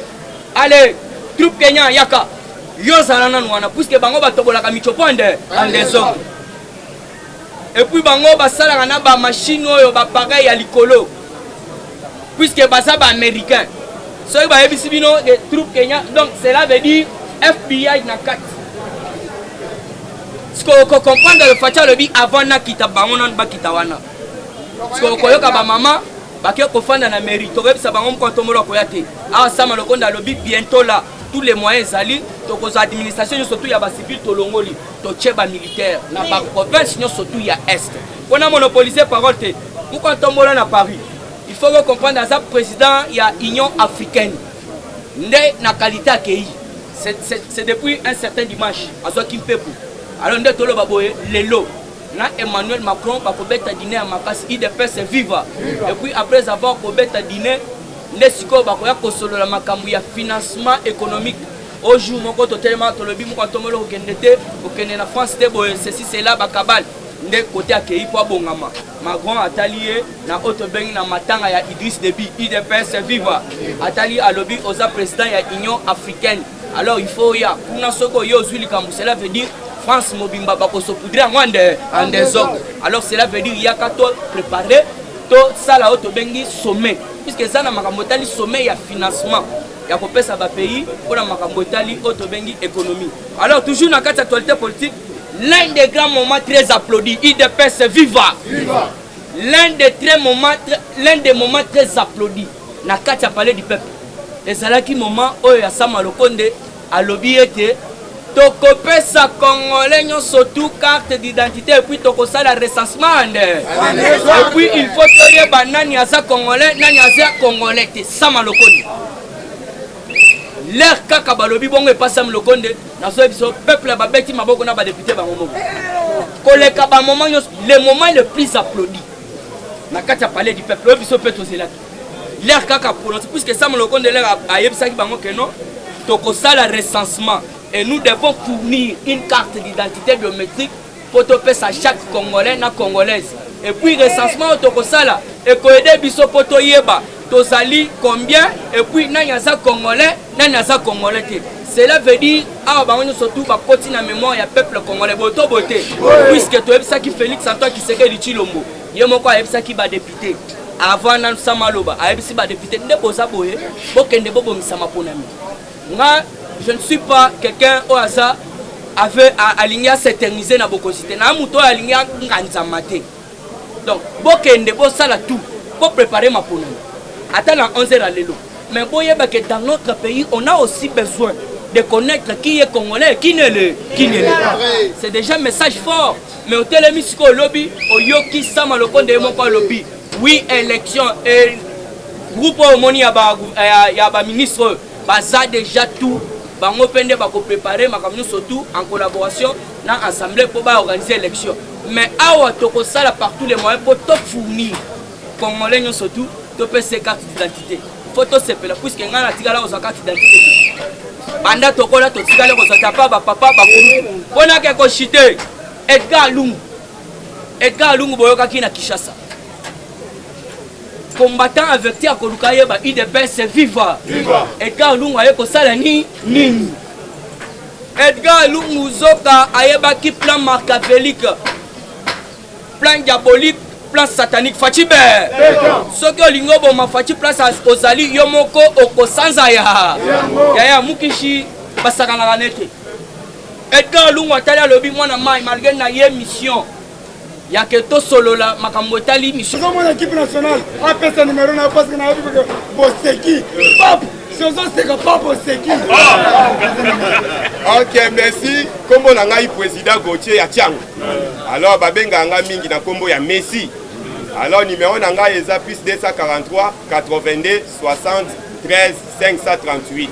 allez troupe Kenya yaka yozala wana puisque bango batobolaka michoponde andezo et puis bango basalaka na ba machine oyo ba pareil ya likolo puisque baza ba américain soki bayebisi bino de troupe Kenya donc cela veut dire FBI na kati siko ko comprendre le Fachi alobi avant na kita bango na bakita wana siko ko yoka ba mama baké ko fanda na mairie to yebisa bango mkontomolo ko yate awa Sama Lokonde alobi bientôt là tous les moyens ali toko administration surtout ya ba civil to longoli to cheba militaire na ba province surtout ya est on a monopolisé parole te pourquoi tombola na Paris il faut comprendre ça président ya Union africaine ndé na qualité accueilli c'est depuis un certain dimanche azo kimpepu alors ndé tolo baboye lelo na Emmanuel Macron ba kobeta dîner à Makasi IDPS viva et puis après avoir kobeta dîner Nesiko bakoya kosolola makambu ya financement économique au jour moko totelema tolobi moko tomolo okendete okende na France te boye ceci c'est là bakabal nde côté akei po bongama Macron atalié na otobengi na matanga ya Idriss Déby IDPS viva atali alobi oza président ya Union africaine alors il faut ya kuna soko yo zuli kambu cela veut dire France mobimba bakosopoudrer ngwande andezo alors cela veut dire ya kato préparer to sala otobengi sommet puisque ça na makambo tali sommet ya financement ya kopesa ba pays pour na makambo tali otobengi économie alors toujours na kati actualité politique l'un des grands moments très applaudis IDPS viva l'un des moments très applaudis na kati ya palais du peuple les alaki moment oyo ya Sama Lokonde alobi ete tokopesa congolais surtout carte d'identité et puis tokosala recensement et puis il faut toyeba nani aza congolais nani aza congolais te sama lokondi l'air kaka balobi bongo epasami lokonde nazoyebi biso peuple babeti maboko na badepute bango moko koleka bamoment nyonso le moment le plus applaudi na kati ya palais du peuple oyo biso mpe tozelaki l'air kaka prononce puisque sama lokonde l'air ayebisaki bango ke non tokosala recensement et nous devons fournir une carte d'identité biométrique pour topesa chaque congolais na congolaise et puis recensement tokosala ekoyede biso po toyeba tozali combien et puis nani aza congolais nani aza congolais te. Cela veut dire awa bango surtout bakoti na mémoire ya peuple congolais boto bote puisque toyebisaki Félix Antoine Tshisekedi Tshilombo ye moko ayebisaki badepute avant nanu samaloba ayebisi badepute nde boza boye bokende bobongisama mponami nga je ne suis pas quelqu'un au hasard avait aligné à s'éterniser na bokosité na muto aligné nganzama te donc bokende bosala tout pour préparer ma ponami attends 11h à l'élo mais boyeba que dans notre pays on a aussi besoin de connaître qui est congolais qui ne l'est pas. C'est déjà un message fort mais au télémisiko lobby au yoki sama lokonde moko lobby oui élection et groupe homoni ya ba ministre baza déjà tout bango pende bako préparer makamno surtout en collaboration dans assemblée pour ba organiser élection mais awa tokosala partout les moyens pour tout fournir congolais surtout to pese carte d'identité photo sepela puisque ngana tikala ko carte d'identité banda tokola to tikala ko papa papa bakulu pona ke ko chité Edgar Lungu boyoka ki na Kinshasa combattant averti à Kolukayeba IDPS viva Edgar Lungu aye ko sala nini Edgar Lungu zoka ayeba ki plan machiavélique plan diabolique plan satanique Fachibe soki olingo boma Fachi place ozali yo moko okosanza ya mukishi basakana nete Edgar Lungu atali alobi mwana mai malgré na ye mission ya que to solo la makambo etali mission dans mon équipe nationale apesa numéro na parce que na yebi que boseki pap sozo seka pap boseki. Ok, merci. Kombo na ngai président Gauthier ya Tiango. Alors babenga nga mingi na kombo ya Messi. Alors numéro na ngai eza plus 243 82 73 538.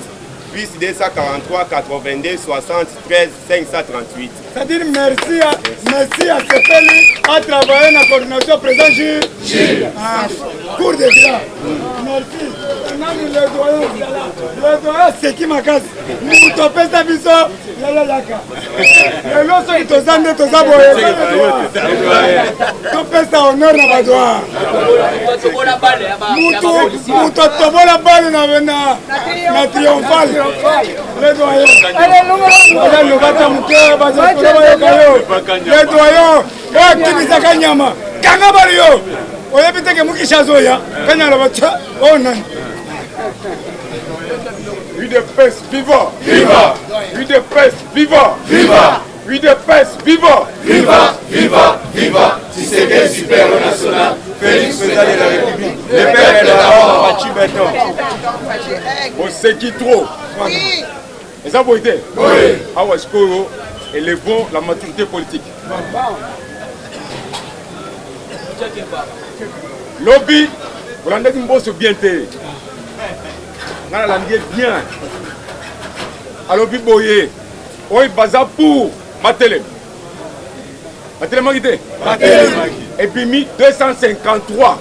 Plus 243 82 73 538. C'est-à-dire merci à Sepeli à travailler dans la coordination président Gilles. Cours de gras. Merci. Le doyen c'est qui ma casse. Nous topez sa biso. Le lot sont tozande tozaboye. Topez sa honneur na badoa. Muto tobola balle na triomphal. Le doyen. Allez le bata muke baza. Le doyen, akibisaka nyama kanga bali yo oyebite ke mukishazo ya kanyala bacha ona UDPS viva viva UDPS viva viva UDPS viva viva viva viva Tshisekedi super national Félix président de la République le père de la Fachi Beton Oseki trop et ça vous été oui awa skoro élevons la maturité politique. Lobby, vous l'avez dit, vous bien té. Vous l'avez bien. À lobby boye, oui, baza pour Matelem. Matelem Magité. Et puis mis 253.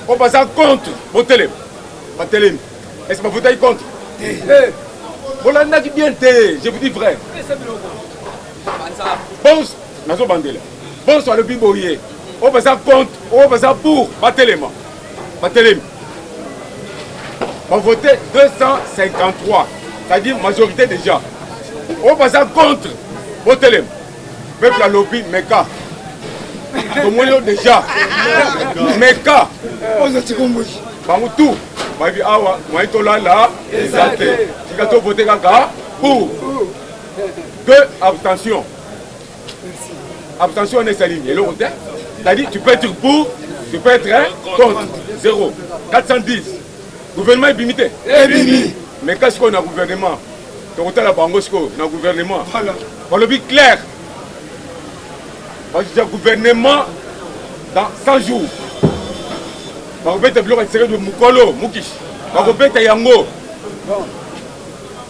On baza contre Matelem. Matelem. Est-ce que vous votez contre? Vous l'avez dit bien té, je vous dis vrai. Bon, soit le biboyer. On va ça contre, on va ça pour Matelema. Matelem. On va voter 253. C'est-à-dire majorité déjà. On va ça contre Matelem. Peuple à lobby, Meka. Comme on déjà. Meka. Bango tout. Mavi awa, maitola là. Exact. Tu vas voter kaka pour. 2 abstentions. Abstention on est aligné. C'est-à-dire tu peux être pour, tu peux être contre. 0. 410. Gouvernement est limité. Mais qu'est-ce qu'on a gouvernement? Donc, la Bangosco, dans le gouvernement. On le dit clair. Le gouvernement, dans 100 jours, on va être de Mukolo, Mukish. On va être Yango.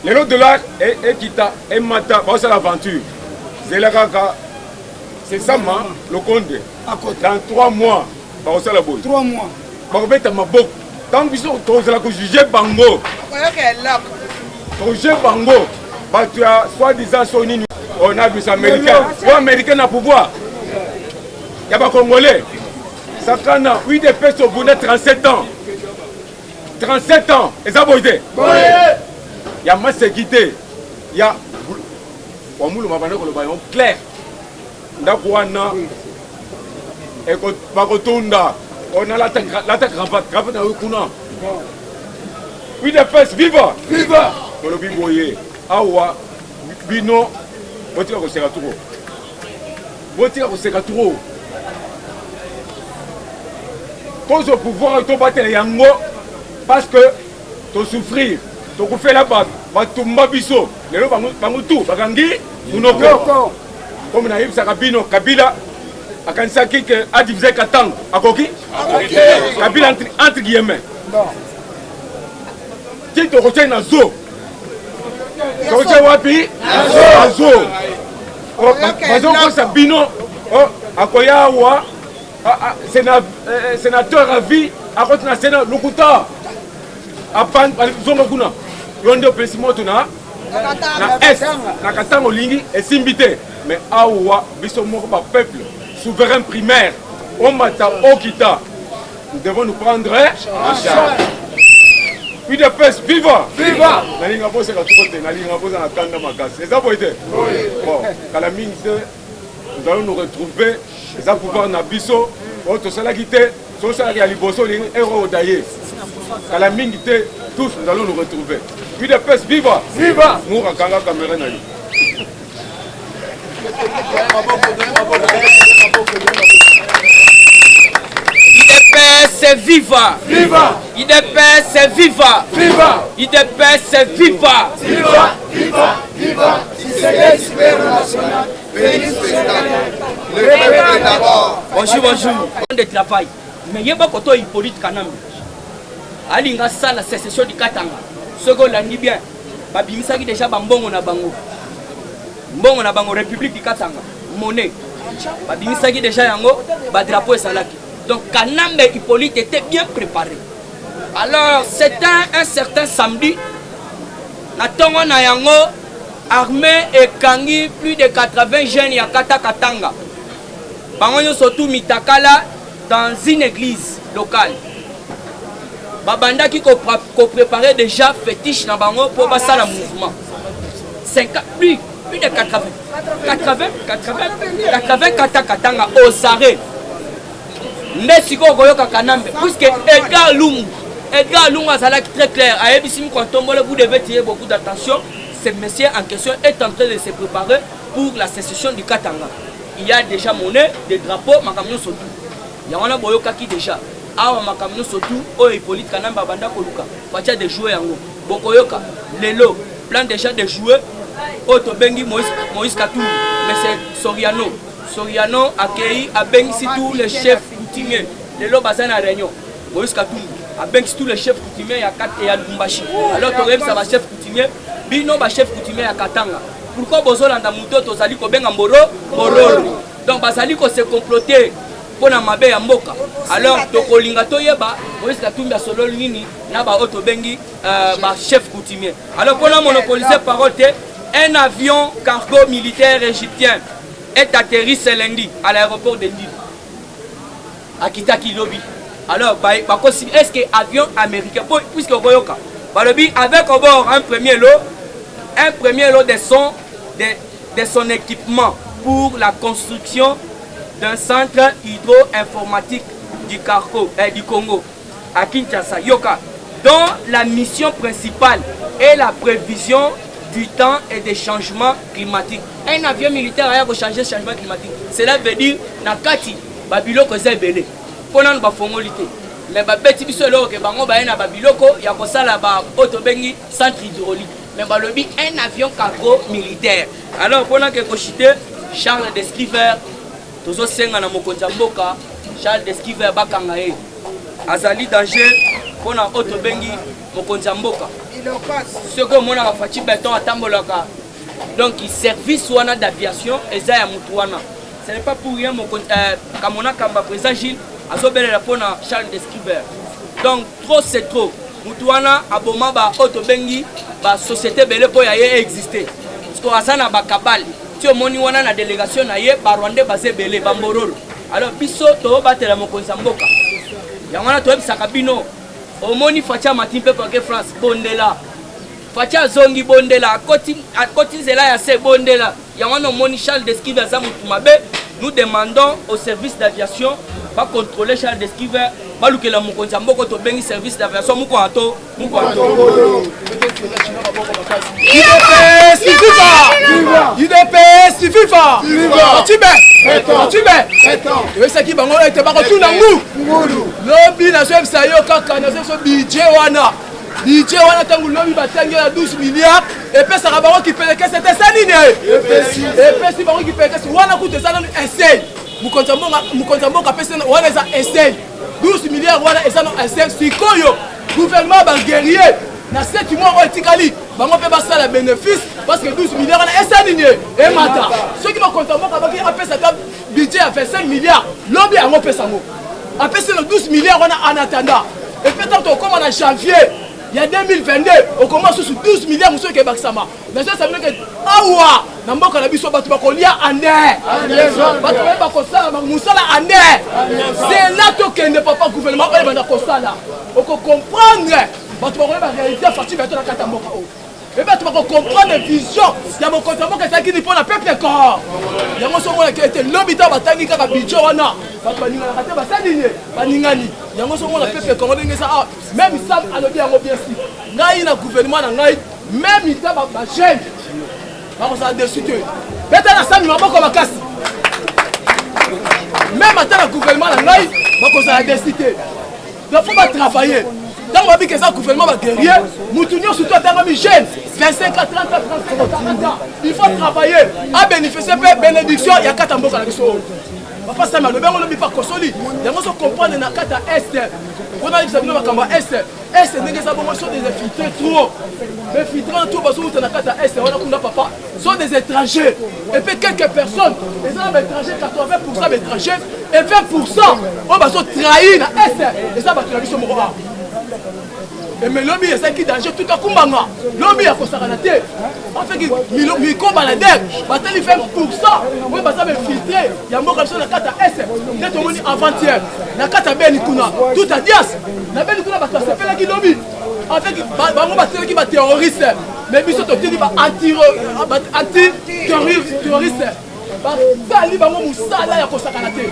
Les lots de l'art et Kita et Mata, c'est l'aventure. C'est ça, le compte. Dans 3 mois, c'est la boule. 3 mois. On va être Mabok. Tant que tu as jugé Bango. Jugé Bango. Tu as soi-disant Sony. On a des Américains. Les Américains ont pouvoir. Il y a des Congolais. Ça fait 8 de personnes au bout de 37 ans. 37 ans. Et ça va aider. Il y a masse sécurité. Il y a. On m'a dit que le baillon clair. Ndakouana. Et Bakotunda. On a l'attaque cravate. Cravate dans le Kuna. 8 de personnes. Viva! Viva! On le biboyer. Awa. Bino. Botira ko sekaturo. Botira ko sekaturo. Cause au pouvoir et ton battre les yango parce que tu souffrir, tu fais la base, tu m'as biso, les gens vont tout, bagangi, munoko. Comme naïf Sakabino, Kabila, à Kansaki que a divisé Katang, à Koki, Kabila entre guillemets. Si tu retiens un zoo, tu retiens Wapi, un zoo. Mazon Sabino, à Koyawa. Sénateur à vie, à côté de la Sénat, Lukuta, à Pan, à Zongakuna, Yondo Pesimoto na S, na Katang Olingi et Simbité. Mais Awa, Bissomoko, peuple, souverain primaire, Omata, Okita, nous devons nous prendre en charge. Puis de peste, viva! Viva! Nalinga Bosse, la Trotte, Nalinga Bosse, la Kanda Magas. C'est ça, vous êtes? Bon, Kalamine, nous allons nous retrouver. Les pouvoirs Nabiso, autre salagité, son salarié à Liboso, les héros d'ailleurs. À la mingité, tous nous allons nous retrouver. Puis de peste, viva! Viva! Moura Kanga Cameroun. IDPS viva! Viva! IDPS viva! Viva! IDPS viva! Viva! Viva! Viva! C'est super national. Bonjour, bonjour. De travail. Mais il y a pas de Hippolyte Kanambe. Alinga ça la sécession du Katanga. Ce qu'on l'a dit bien. Babimisa qui déjà bambongo na bango. Mbongo na bango République du Katanga. Monnaie. Babimisa qui déjà yango ba drapeau et salaki. Donc Kanambe Hippolyte était bien préparé. Alors c'était un certain samedi. Na tongo na yango armée et kangi plus de 80 jeunes ya Kata Katanga. Bango surtout mitakala dans une église locale. Babanda qui préparait déjà fétiche na bango pour passer le mouvement. 50 plus de 80 Kata Katanga aux arrêts. Nesiko Goyoka Kanambe puisque Edgar Lungu a très clair. A Ebissimi Kwantombole, vous devez tirer beaucoup d'attention. Ce monsieur en question est en train de se préparer pour la sécession du Katanga. Il y a déjà monnaie, des drapeaux, Makamino Sotou. Il y a un boyoka qui déjà. Awa Makamino Sotou, O Hippolyte Kanamba Banda Koluka. Fatia de jouer en haut. Bokoyoka, Lelo, plan déjà de jouer. Otobengi Moïse Katou, mais c'est Soriano. Soriano accueilli à Bengi tous les chefs coutumiers. Lelo Bazana Réunion. Moïse Katou, à Bengi tous les chefs coutumiers et à Lumbashi. Alors Torem, ça va chef coutumier. Bino ba chef coutumier à Katanga. Pourquoi Bozolanda Muto tozali ko benga Mboro? Mororo. Donc bazali ko se comploter pour na mabe ya mboka. Alors tokolinga toyeba Moïse Katumbi solo nini na ba auto bengi ba chef coutumier. Alors pour la monopoliser parole un avion cargo militaire égyptien est atterri ce lundi à l'aéroport de Lille. À Kitaki Lobby. Alors est-ce que avion américain puisque Goyoka avec au bord un premier lot de son équipement pour la construction d'un centre hydro-informatique du Congo à Kinshasa, Yoka, dont la mission principale est la prévision du temps et des changements climatiques. Un avion militaire a changé le changement climatique. Cela veut dire Nakati, Babiloko Zebele, Ponan Bafongolité. Mais Babeti Biso que Bango Baena Babiloko, Yakosala Ba Otobengi, centre hydraulique. mais balobi un avion cargo militaire. Alors pendant que kochité Charles Descriver tozo senga na mokonza mboka Charles Descriver bakanga ye azali danger pona auto bengi mokonza mboka ce que mona Fachi Beton atambolaka donc service wana d'aviation eza ya mutu wana ce n'est pas pour rien mokonza kamona kamba président Gilles azobelela pona Charles Descriver donc trop c'est trop mutu wana aboma ba auto bengi ba société belé po ya ye exister parce que azana ba kabali ti omoni wana na délégation na ye ba Rwandais basé belé ba mbororo alors biso to batela mokonza mboka yango na to bisaka bino omoni Facha matin pe pour France bondela Facha zongi bondela akoti zela ya se bondela yango na omoni Charles Descriver za mutu mabe nous demandons au service d'aviation pas contrôler Charles Descriver pas lu que la mokonza mboko to bengi service d'aviation muko ato UDPS FIFA qui bango ete bako tuna ngu lobi na so sayo kaka na so budget wana tangu lobi batangi ya 12 milliards et puis ça bango qui peleke c'était ça nini et puis si bango qui peleke wana kute ça non essaye mukonza mbongo pesa wana za essaye 12 milliards wana eza no essaye sikoyo gouvernement ba guerrier na 7 mois o etikali bango pe basala bénéfice parce que 12 milliards wana esa nini et mata ceux qui bakonza mbongo baki apesa ta budget à 25 milliards lobi yango pesa ngo apesa le 12 milliards wana en attendant et peut-être au comme en janvier il y a 2022 on commence sur 12 milliards monsieur ke baksama mais ça veut dire que awa na mboka na biso batu bakolia ande batu bakosala musala ande c'est là to que ne papa gouvernement ba banda kosala on comprendre batu bakolia ba réalité Fachi Beton na kata mboka o et batu bako comprendre vision ya mokonza mboka ça qui dit pour la peuple corps yango so mona ke était lobita batangi kaka bicho wana batu baninga na kata basadine baningani yango so mona peuple corps ndenge ça même ça alobi yango bien si ngai na gouvernement na ngai même ita ba jeune bako ça dessus te beta na sami maboko makasi même ata na gouvernement na ngai bako ça dessus te donc faut pas travailler dans le que ça gouvernement va guerrier moutounio surtout dans mes jeunes 25 à 30 ans il faut travailler à bénéficier de bénédiction il y a 4 mboka na biso papa ça le bengo lobi pas kosoli yango so comprendre na kata est on a dit ça bino bakamba est ndenge ça bon sont des infiltrés trop mais filtrant tout baso na kata est on a kunda papa sont des étrangers et puis quelques personnes les étrangers 80% d'étrangers et 20% on baso trahir na est et ça ba la biso moko et mais l'homme est ça qui danger tout à kumbanga l'homme est à Kosaranate en fait mi ko balader batali 20% oui basa me filtrer ya mboka biso na kata S net omoni avant-hier na kata beni kuna tout à dias na beni kuna bato sepela ki lobby en fait bango bateli ki ba terroriste mais biso to teli ba anti terroriste ba sali bango musala ya Kosaranate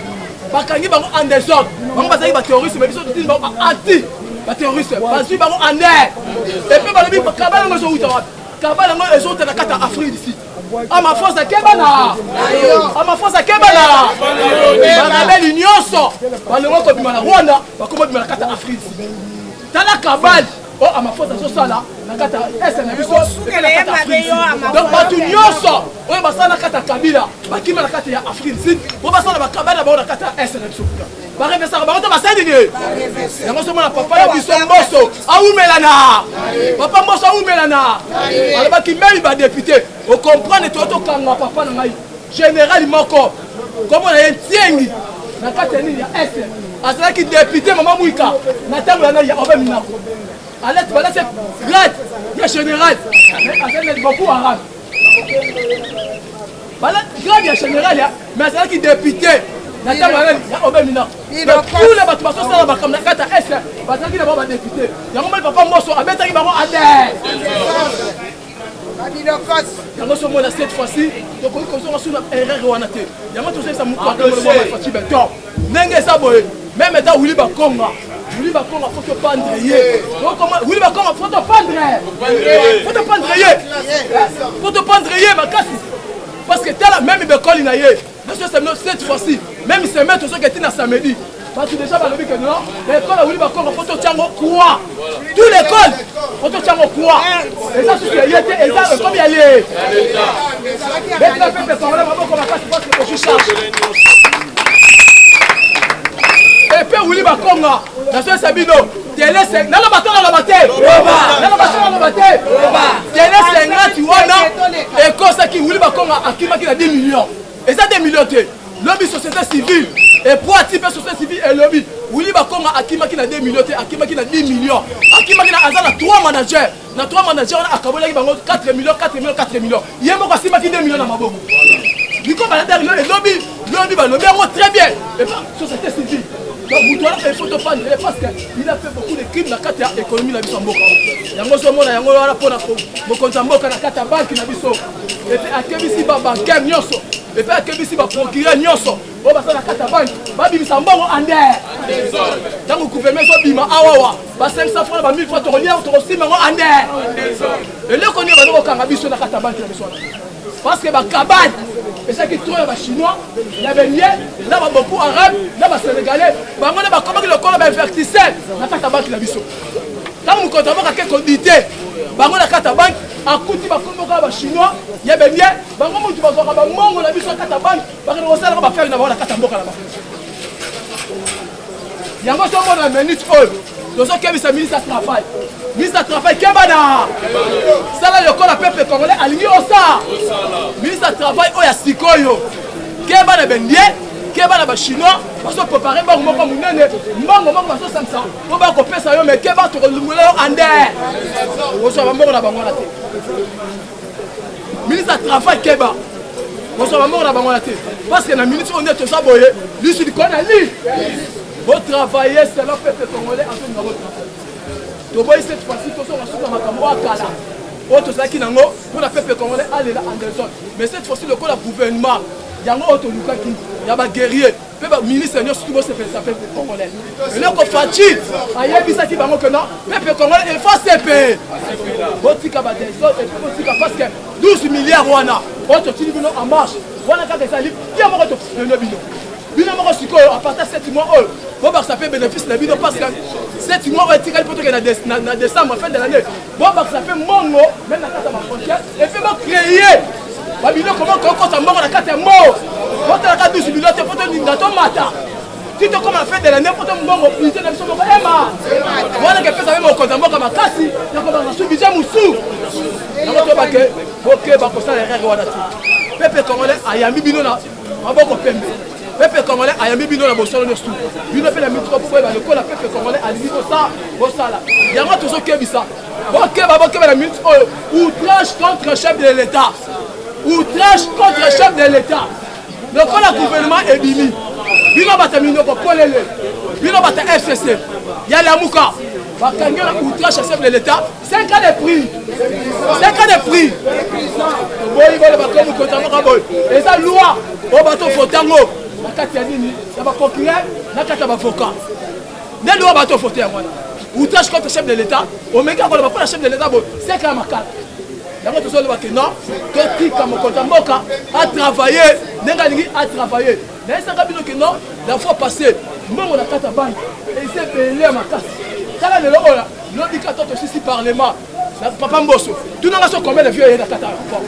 bakangi bango en désordre bango bateli ba terroriste mais biso to teli bango anti ba terroriste bazui bango en air et puis balobi kabala ngo zo uta wapi kabala ngo ezo ta na kata Afrique d'ici ama force à kebana ba l'union so balongo ko bima na Rwanda bakomo bima na kata Afrique tala kabali o ama force so sala na kata na biso donc batu nyonso o basala kata Kabila bakima na kata ya Afrique d'ici o basala ba kabala ba na kata na biso ba revesa ba to basadi ni yango so mona papa ya biso mboso aumelana papa mboso aumelana alaba ki meli ba député o comprendre to kanga papa na ngai général moko comme on a tiengi na kata ni ya asala ki député mama muika na tango na ya obe minako alet bala c'est grade ya général asala beaucoup arabe bala grade ya général ya mais asala ki député na tango na obe minako tous les bato baso sala ba kamna kata bataki na ba député yango mali papa mboso abetaki bango ade yango so mona cette fois-ci donc on ko so na erreur wana te yango to sesa mu ko le Fachi Beton ndenge sa boye même état Willy Bakonga faut te pendre yé donc comment Willy Bakonga faut te pendre yé makasi parce que tala même bekoli na yé cette fois-ci même se mettre sur que na samedi parce que déjà balobi que non l'école Willy Bakonga faut te tiango quoi tout l'école Photo Tchango quoi? Et ça, c'est y était, et ça, comme il y a les. Mais la peuple congolais, vraiment, comme la passe, parce que je charge. Et puis, Willy Bakonga, National Sabino, télé 5, non, la bataille, télé 50, tu vois, non, et comme ça, qui Willy Bakonga, à qui a 10 millions. Et ça, 10 millions, lobby société civile, et pour attirer société civile et lobby, Willy Bakonga, à qui a 2 millions, à qui a 10 millions, à qui a 3 managers, na 3 managers, on a Kabola qui va 4 millions, 4 millions, 4 millions. Il y a beaucoup de 2 millions dans ma boue. Du coup, le lobby, très bien, et pas société civile. Donc, Moutoula, il faut te prendre parce qu'il a fait beaucoup de crimes dans la économie de Bissamboka. Il y a un moment, il y a un moment pour le compte en banque, la banque de Bisso. Et puis, à Kébissi, bancaire, Nyoso. Et puis, à Kébissi, procureur, Nyoso. On va faire la banque. Babi Bissambongo, Andé. Dans le gouvernement, Bima, Awawa. 500 francs, 1000 francs, tu reviens, tu reçois, Andé. Et là, on est au Kangabisso, la banque de Bisso. Parce que la cabane, et ça qui trouve les Chinois, il y avait lié, là il y a beaucoup d'Arabes, là il y a Sénégalais, il y a comment le corps est vertissé, la carte banque la biso. Quand nous comptons avec quelques quantité, la carte banque, à côté de Chinois, il y avait lié, il y a mongo la biso la carte banque, parce que ça va faire une la carte banque là-bas. Il y a un minute old. Nous sommes ministre du Travail. Ministre du Travail, Kebana. Ça là, le corps la peuple congolais aligné au ça. Ministre du Travail, Oya Sikoyo. Kebana Bendie, Kebana Chinois, parce qu'on peut préparer Bango comme Mounene, Bango comme ça. On va couper ça, mais Kebana, tu vas Andé. On se va mort la Bango la tête. Ministre du Travail, Kebana. On se va mort la Bango la tête. Parce que la ministre, on est tous aboyés. Lui, c'est du Konali. Vous travaillez, c'est le peuple congolais en train de votre travail. Donc, cette fois-ci, nous sommes dans ma caméra. Autre chose qui n'a pas, pour le peuple congolais, aller là en désordre. Mais cette fois-ci, le gouvernement, il y a un autre Lucas qui, il y a un guerrier, le ministre, surtout, ça fait congolais. Et là, on fatigue. Il y a un qui va dire que non, le peuple congolais, il faut se payer. Votre fille a des désordre, et puis parce que 12 milliards, autre chose en marche. Voilà quand ça livre, il y a un autre bino. Bino moko sikoyo à partir de 7 mois oh bon bah ça fait bénéfice na bino parce que 7 mois on tire pour que na décembre fin de l'année bon bah ça fait mongo même na carte ma frontière et puis va créer ba bino comment qu'on ça mongo na carte mo bon la carte 12 millions te photo na to mata si tu comme la fin de l'année pour ton mongo plus na biso moko ema voilà que fait ça même au compte moko makasi na ko ba su budget musu na ko ba ke OK ba ko ça les règles wana tu pepe congolais ayambi bino na maboko pembe peuple congolais a yambi bino na bosolo de sou bino pe la mitro pour ba le ko la peuple congolais a dit ça bosala yango tozo kebisa bokeba la minute outrage contre le chef de l'état outrage contre le chef de l'état le ko la gouvernement ebimi bino batamino ko kolele bino bata FCC ya la muka bakangela outrage chef de l'état 5 ans de prix 5 ans de prix boyi bole bakomu kotama boy et ça loi o bato fotango nakati ya nini ya baprocureur nakati ya bavocat nde loi bato fote yango wana outrage contre chef de l'état omeka koloba mpona chef de l'état boy seka ya makala yango tozoloba ke non totika mokonzi ya mboka atravaille ndenge alingi atravaille nayesaka bino ke non la fois passé mbongo na kati ya banke ese ebele makasi tala lelo oyo lobika to tosisi parlement papa mboso tunanga so combien de vieux ye na kati ya rapport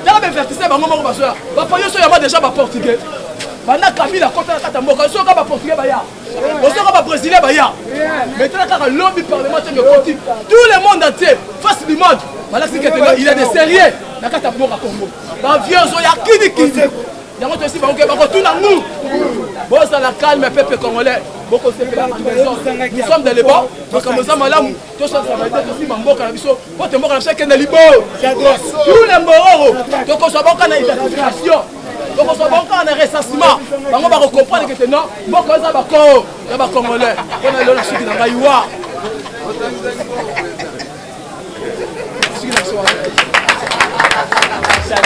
tala bevertise bango moko bazoya bapayo so yama déjà baportugais bana kabila kota na kata mboka soka ba portugais baya soka ba brésilien baya maintenant kaka lobby parlementaire continue tout le monde entier face du monde voilà c'est que il est de sérieux na kata mboka Congo ba vieux zo ya kini yango to si ba ok ba ko tuna nous bon ça la calme peuple congolais boko sepela nous sommes dans les bas donc comme ça malamu to ça va être aussi mboka na biso pote mboka na chacun de libo tous les mororo to ko so boka na identification donc on se voit encore en recensement. On va comprendre que non, bon comme ça bako, ya ba congolais. On a le suite dans Gaïwa. Ça